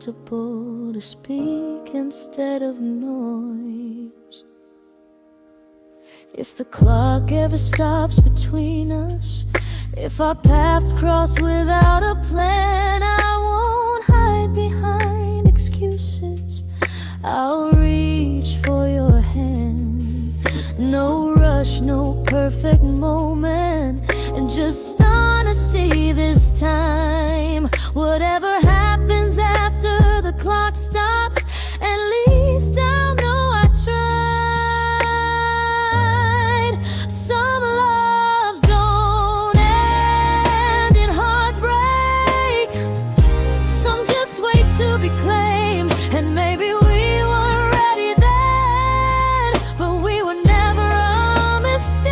comfortable to speak instead of noise. If the clock ever stops between us, if our paths cross without a plan, I won't hide behind excuses. I'll reach for your hand. No rush, no perfect moment, and just honesty this time. Whatever happens after the clock stops, at least I'll know I tried. Some loves don't end in heartbreak, some just wait to be claimed. And maybe we weren't ready then, but we were never a mistake.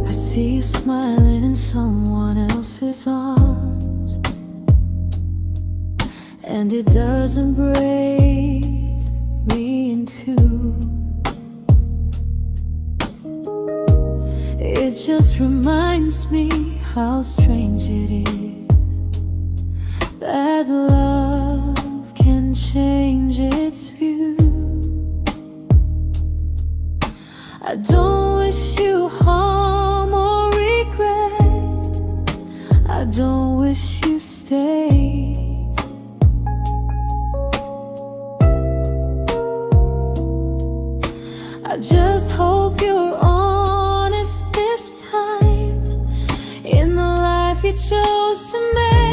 I see you smiling in someone else's arms, and it doesn't break me in two. It just reminds me how strange it is that love can change its view. I don't wish you harm or regret, I don't wish you stayed. I just hope you're honest this time in the life you chose to make.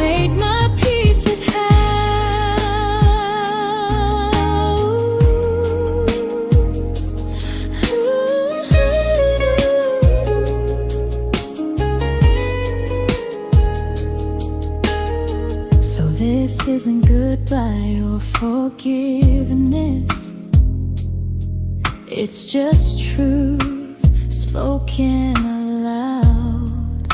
made my peace with This isn't goodbye or forgiveness. It's just truth spoken aloud.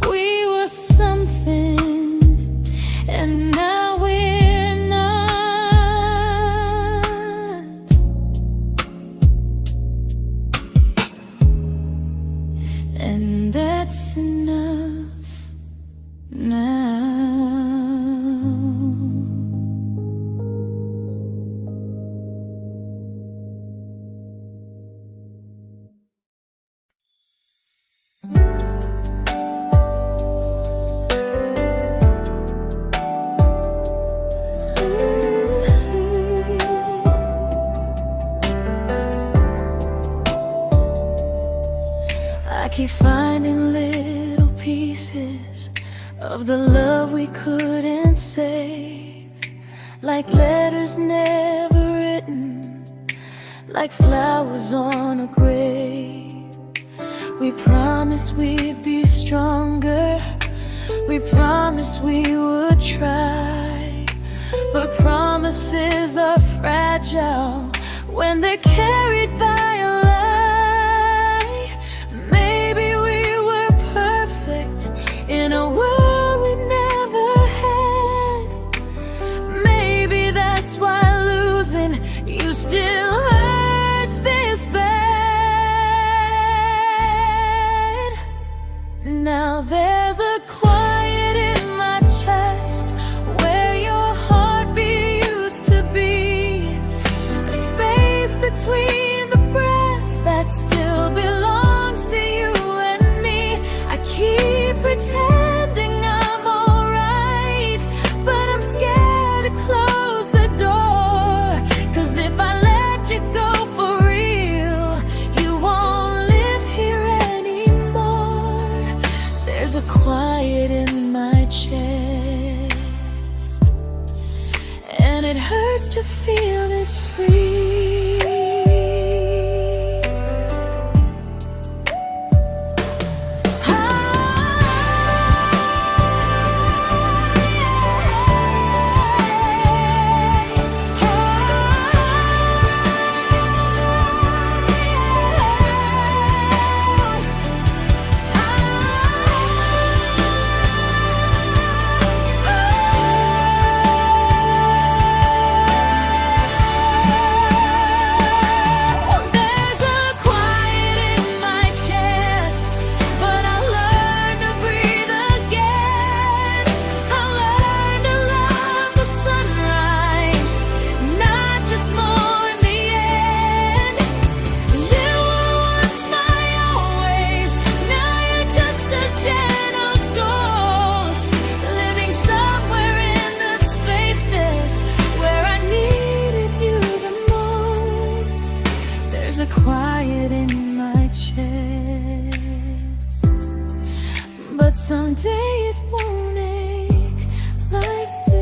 We were something, and now we're not. And that's enough now. I keep finding little pieces of the love we couldn't save, like letters never written, like flowers on a grave. We promised we'd be stronger, we promised we would try, but promises are fragile when they're carried by a lie. Maybe we were perfect in a world we never had. Maybe that's why losing you still hurts this bad. Now there's a quiet in my chest where your heartbeat used to be, a space between the breaths that still belongs to you and me. I keep pretending I'm alright, but I'm scared to close the door, 'cause if I let you go for real, you won't live here anymore. There's a quiet in my chest, and it hurts to feel this free. Quiet in my chest, but someday it won't ache like this.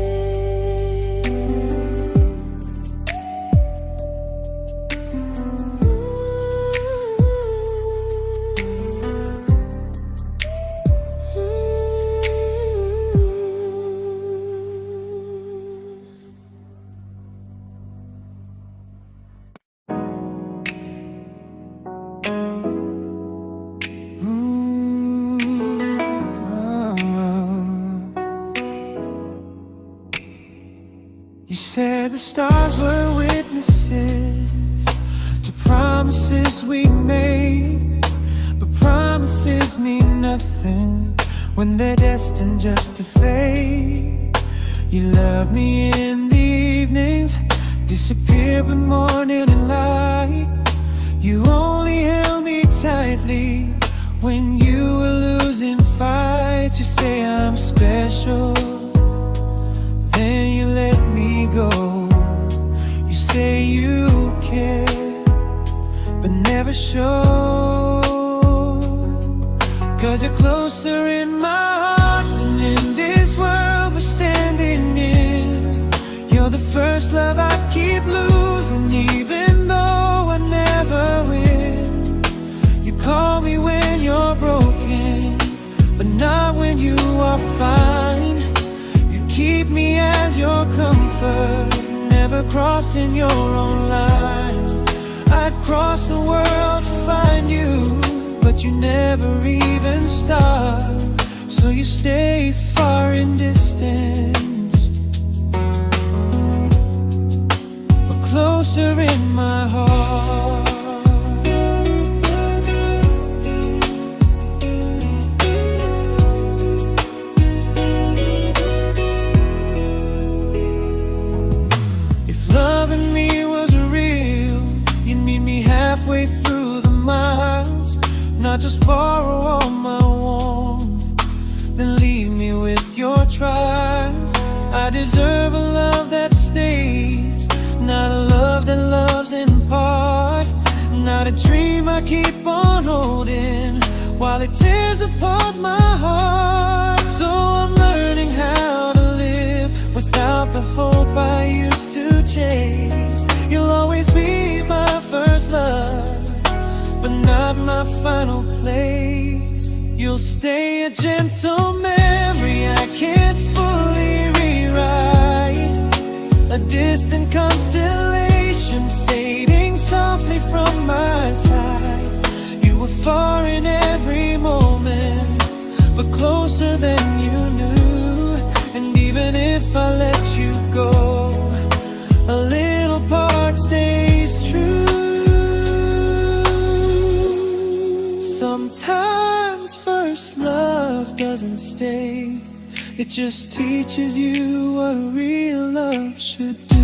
You said the stars were witnesses to promises we made, but promises mean nothing when they're destined just to fade. You love me in the evenings, disappear when morning and light. You only held me tightly when you were losing fights. You say I'm special, then you let me go. You say you care, but never show, 'cause you're closer in my heart than in comfort, never crossing your own line. I'd cross the world to find you, but you never even start. So you stay far in distance, but closer in my heart. If loving me was real, you'd meet me halfway through the miles, not just borrow all my warmth, then leave me with your trials. I deserve a love that stays, not a love that loves in part, not a dream I keep on holding while it tears apart my heart. So I'm learning how to live without the hope I used to chase. You'll always be my first love, but not my final place. You'll stay a gentle memory I can't fully rewrite, a distant constellation fading softly from my side. You were far in every moment, but closer than you knew. And even if I let you go, a little part stays true. Sometimes first love doesn't stay, it just teaches you what real love should do.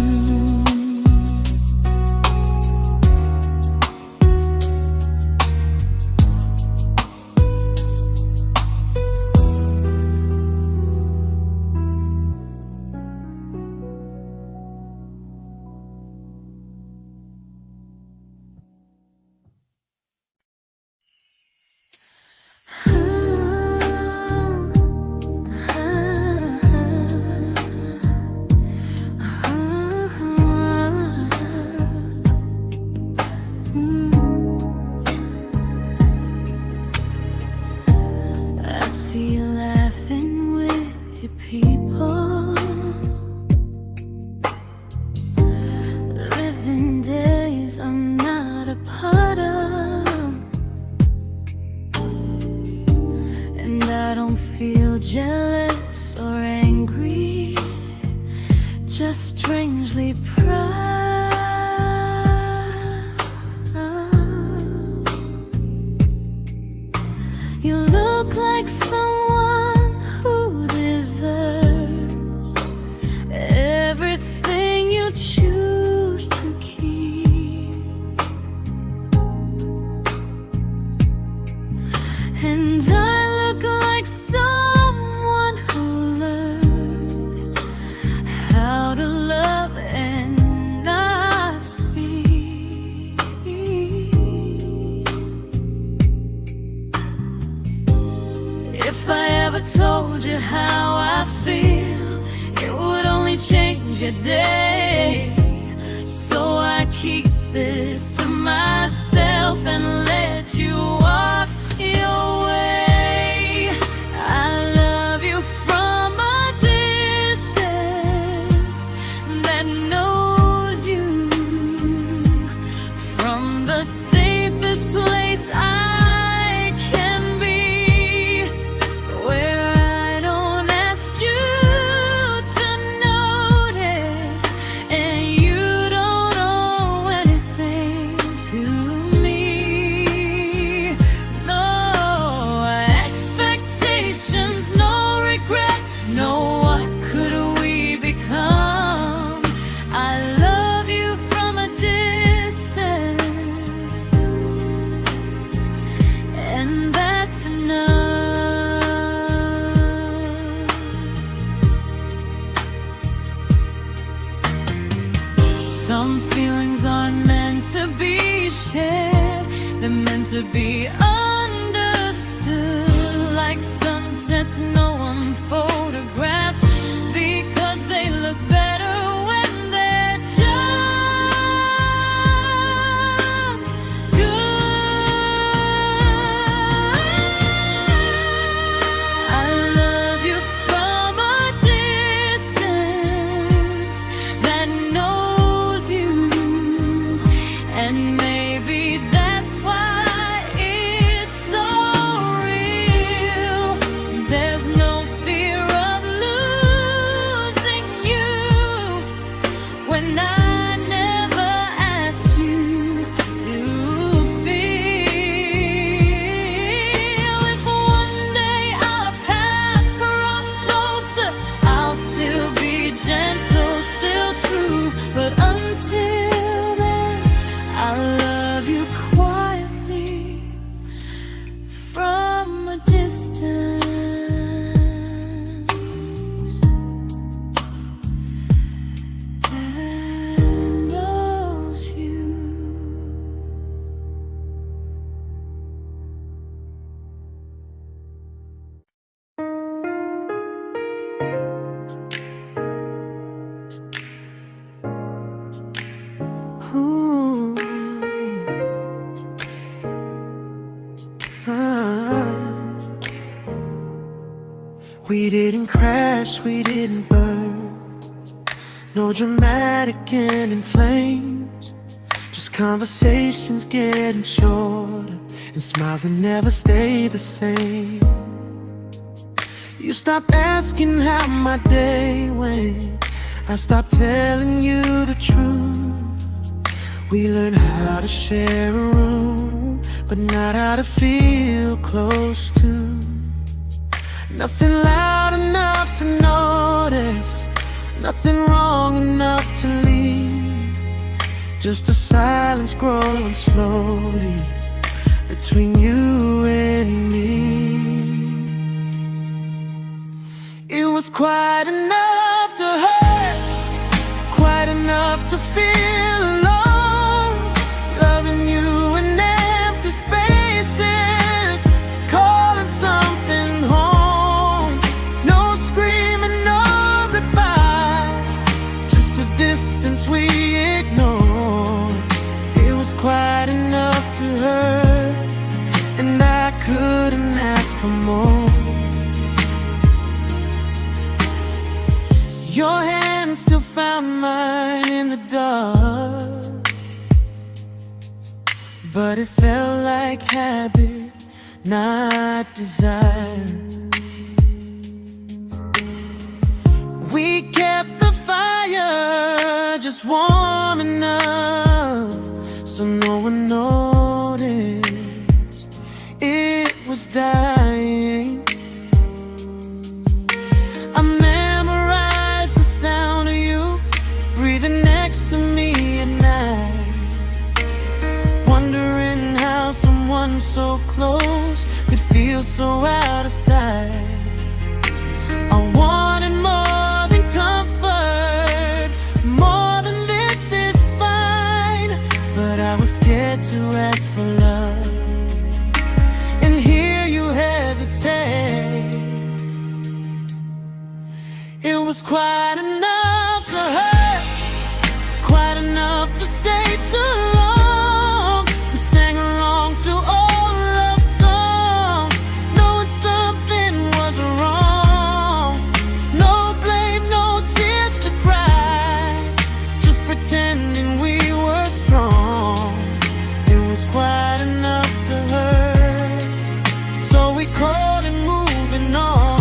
I see you laughing with your people, living days I'm not a part of, and I don't feel jealous or angry, just strangely proud. You look like someone who deserves everything you choose to keep, and I look like someone who learned how to love and not speak. If I ever told you how I feel, it would only change your day. So I keep this to myself and let you walk your way. I love you from a distance that knows you, from the safest place I can be, where I don't ask you to notice, and you don't owe anything to me. No expectations, no regret, no what could we become. I love you from a distance, and that's enough. Some feelings aren't meant to be shared, they're meant to be understood, like sunsets no one photographs, because they look better when they're just good. I love you from a distance, We didn't crash, we didn't burn. No dramatic end in flames. Just conversations getting shorter, and smiles that never stay the same. You stopped asking how my day went. I stopped telling you the truth. We learned how to share a room, but not how to feel close to. Nothing loud enough to notice, nothing wrong enough to leave. Just a silence growing slowly between you and me. It was quite enough to hurt, quite enough to feel alone. Loving you in empty spaces, calling something home. No screaming, no goodbye, just a distance we ignored. It was quite enough to hurt, and I couldn't ask for more. Your hand still found mine in the dark, but it felt like habit, not desire. We kept the fire just warm enough so no one noticed it was dying. I memorized the sound of you breathing next to me at night, wondering how someone so close could feel so out of sight. I wanted more than comfort, more than this is fine, but I was scared to ask for love and hear you hesitate. It was quite enough to hurt, quite enough to stay too long. We sang along to old love songs, knowing something was wrong. No blame, no tears to cry, just pretending we were strong. It was quite enough to hurt, so we called and moving on.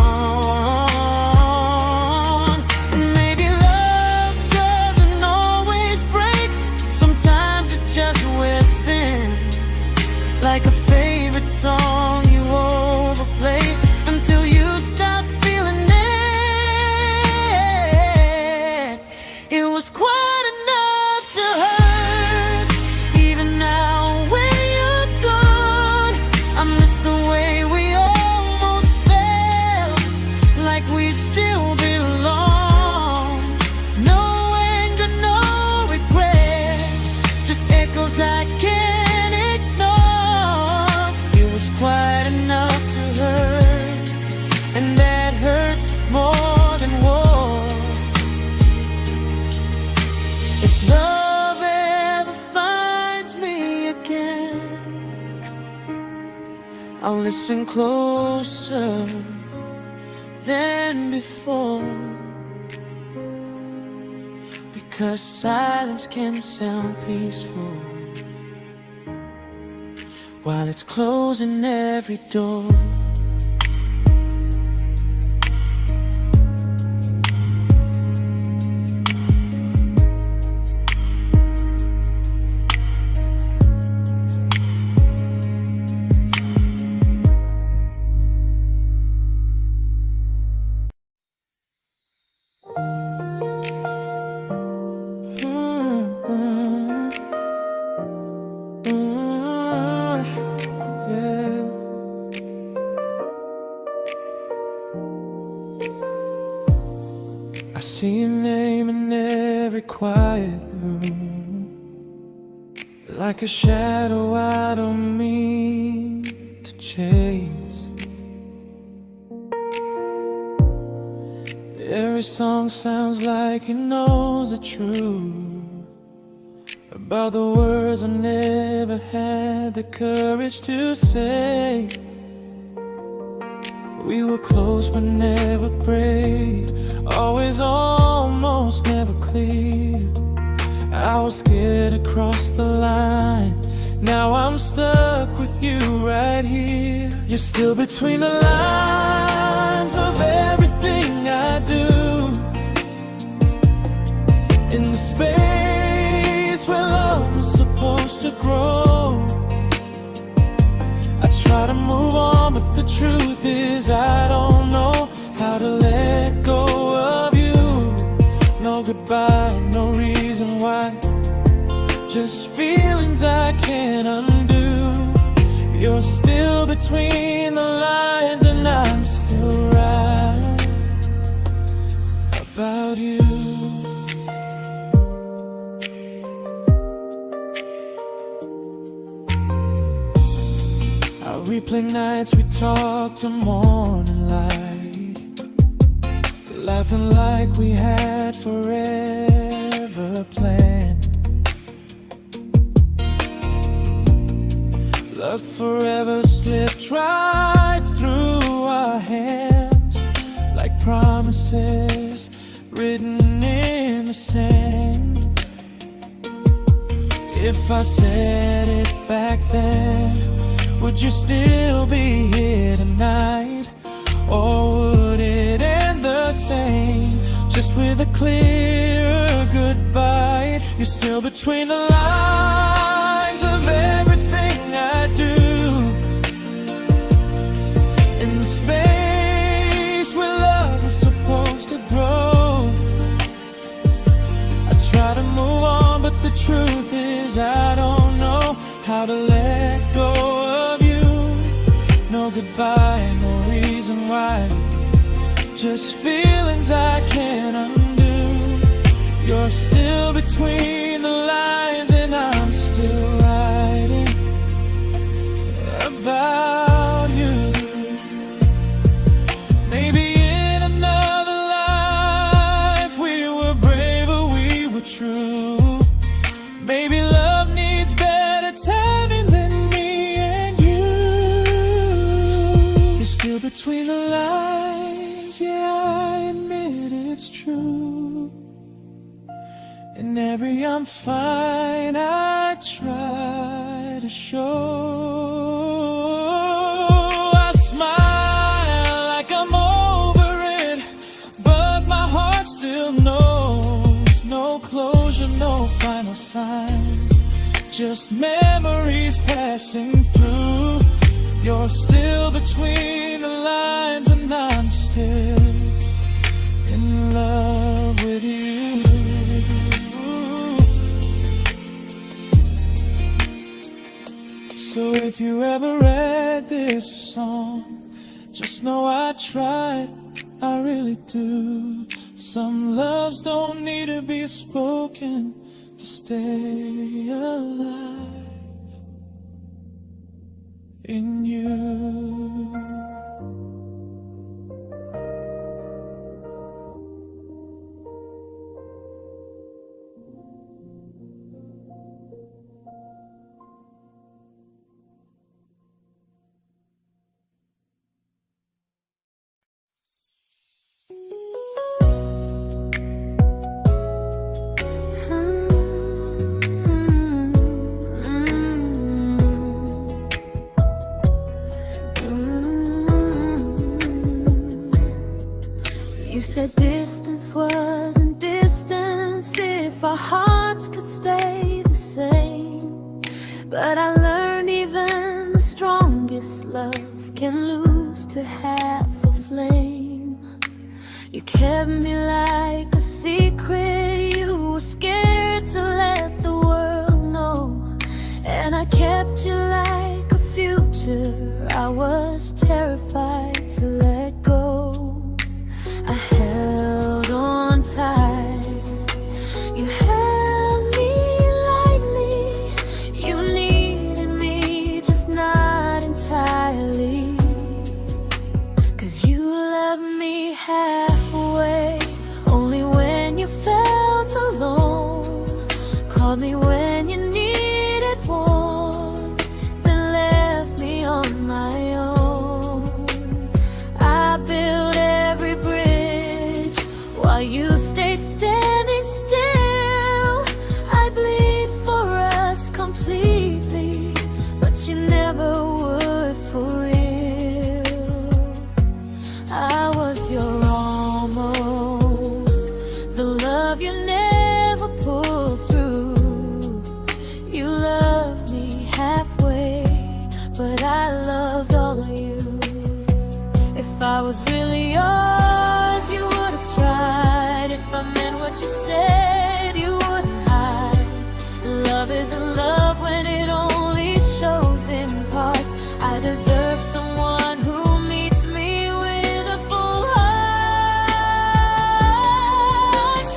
Like a favorite song you overplay until you stop feeling it. It was quite enough to hurt. Even now when you're gone, I miss the way we almost felt, like we still belong. No anger, no regret, just echoes I can't ignore. It was quite enough to hurt, and that hurts more than war. If love ever finds me again, I'll listen closer than before, because silence can sound peaceful while it's closing every door. I see your name in every quiet room, like a shadow I don't mean to chase. Every song sounds like it knows the truth about the words I never had the courage to say. We were close but never prayed, always almost never clear. I was scared to cross the line, now I'm stuck with you right here. You're still between the lines of everything I do, in the space where love was supposed to grow. I try to move on, but the truth is I don't know how to let go of you. No goodbye, no reason why, just feelings I can't undo. You're still between the lines and I'm still right about you. I replay nights we talk to morning light, laughing like we had forever planned. Luck forever slipped right through our hands, like promises written in the sand. If I said it back then, would you still be here tonight? Or would it end the same, just with a clear goodbye? You're still between the lines of everything I do, in the space where love was supposed to grow. I try to move on, but the truth is I don't know how to let go of you. No goodbye, no reason why, just feelings I can't undo. You're still between the lines and I'm still writing about you. Maybe in another life we were braver, we were true. Maybe love needs better timing than me and you. You're still between the lines, yeah, I admit it's true. In every I'm fine I try to show. I smile like I'm over it, but my heart still knows. No closure, no final sign, just memories passing through. You're still between the lines and I'm still in love with you. So if you ever read this song, just know I tried, I really do. Some loves don't need to be spoken to stay alive in you. You said distance wasn't distance if our hearts could stay the same. But I learned even the strongest love can lose to half a flame. You kept me like a secret, you were scared to let the world know. And I kept you like a future, I was terrified to let go. I held on tight, you held me lightly. You needed me, just not entirely. 'Cause you left me halfway, only when you felt alone. Called me when you needed warmth, then left me on my own. I you stayed standing still. I bleed for us completely, but you never would for real. I was your almost, the love you never pulled through. You loved me halfway, but I loved all of you. If I was really yours, you would have tried. If I meant what you said, you wouldn't hide. Love isn't love when it only shows in parts. I deserve someone who meets me with a full heart.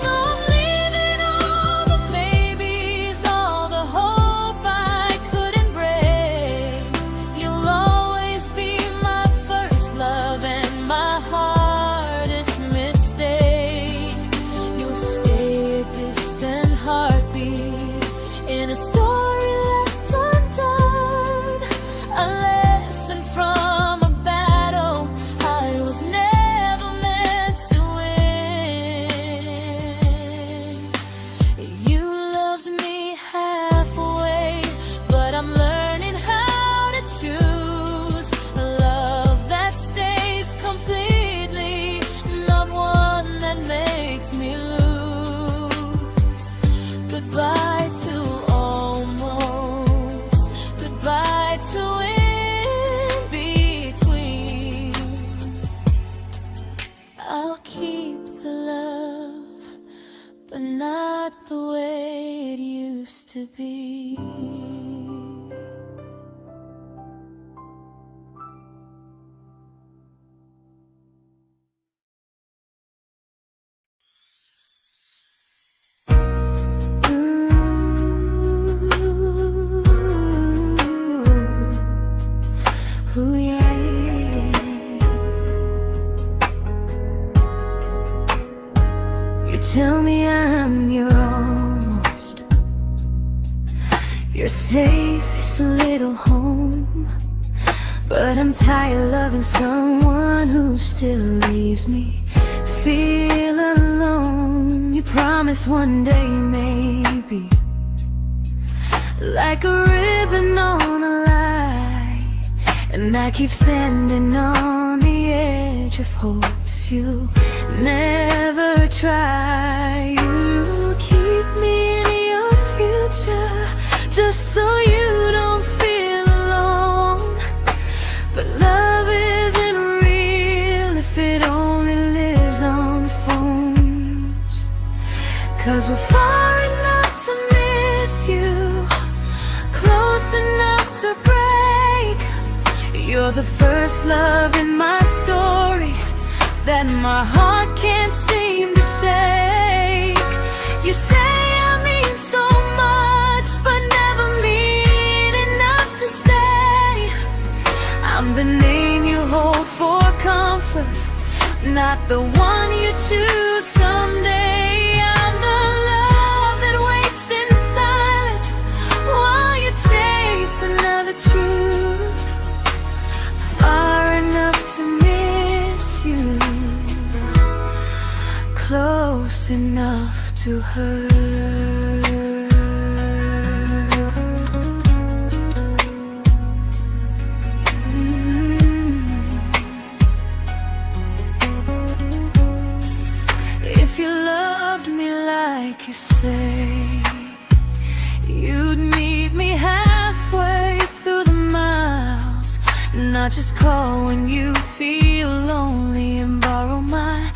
So I'm leaving all the maybes, all the hope I couldn't break. You'll always be my first love and my hardest mistake. You'll stay a distant heartbeat in a story left undone, a lesson from a battle I was never meant to win. You loved me halfway, but I'm learning how to choose a love that stays completely, not one that makes me lose. Goodbye to almost, goodbye to in between. I'll keep the love, but not the way it used to be. Ooh, yeah, yeah. You tell me I'm your almost, your safest little home, but I'm tired loving someone who still leaves me feel alone. You promise one day maybe, like a ribbon on a line, and I keep standing on the edge of hopes you never try. You keep me in your future just so you don't feel alone. But love isn't real if it only lives on the phones. 'Cause we're far enough to miss you, close enough to break. You're the first love in my story that my heart can't seem to shake. You say I mean so much, but never mean enough to stay. I'm the name you hold for comfort, not the one you choose someday. I'm the love that waits in silence while you chase another truth. Far enough to miss you, close enough to hurt. If you loved me like you say, you'd meet me halfway through the miles, not just call when you feel lonely and borrow my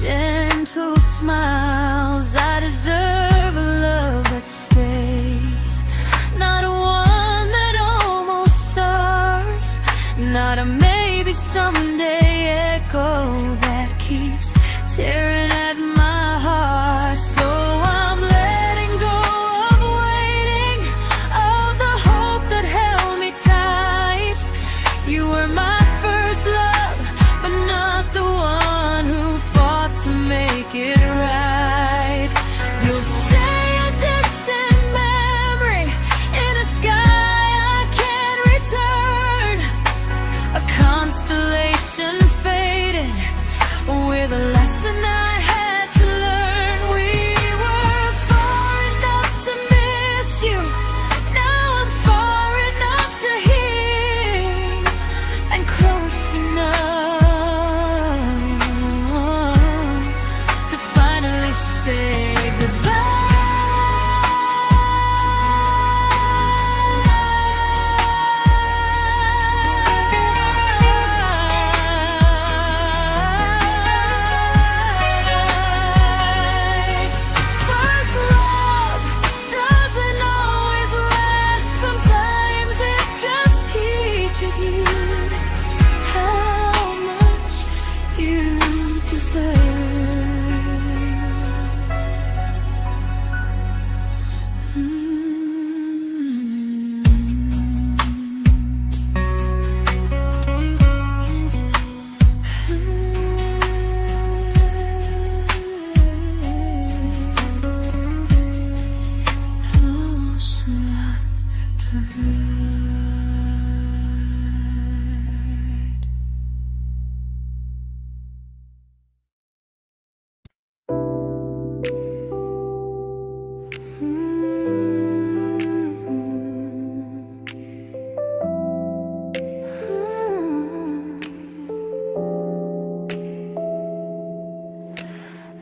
gentle smiles. I deserve a love that stays, not one that almost starts, not a maybe someday echo that keeps tearing at my heart. So I'm letting go of waiting, of the hope that held me tight. You were my first love, but not the one who fought to make it right. You'll stay a distant memory in a sky I can't return, a constellation faded with a lesson I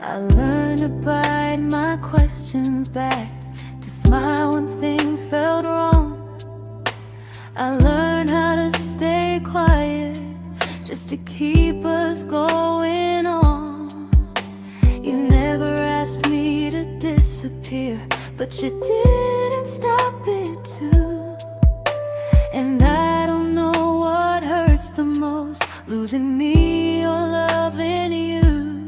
I learned to bite my questions back, to smile when things felt wrong. I learned how to stay quiet, just to keep us going on. You never asked me to disappear, but you didn't stop it too. And I don't know what hurts the most, losing me or loving you.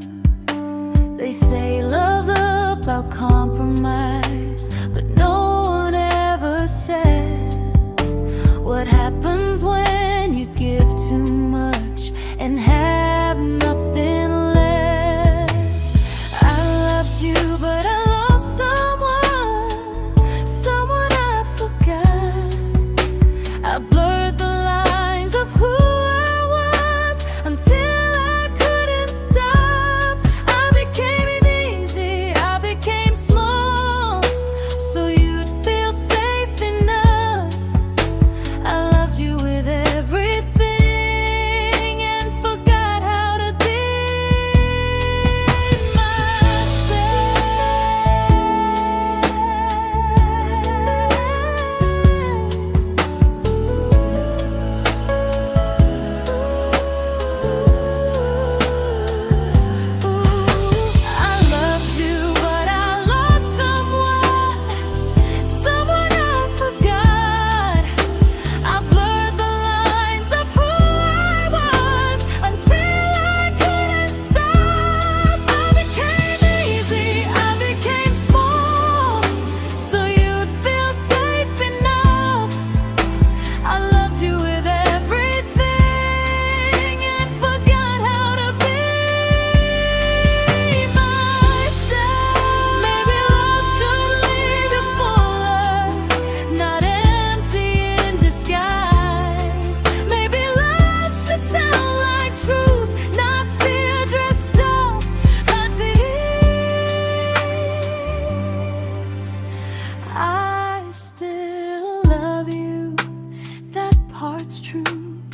They say love's about compromise, but no one ever says what happens when you give too much and have nothing left. I loved you, but I lost someone I forgot. I blurred the lines of who I was until I couldn't stop. I became easy, I became small, so you'd feel safe enough. I loved you with everything and forgot how to be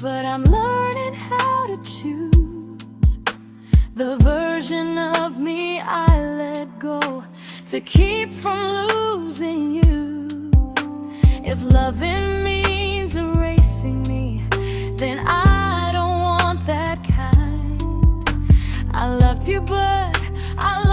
but I'm learning how to choose the version of me I let go to keep from losing you. If loving means erasing me, then I don't want that kind. I loved you, but I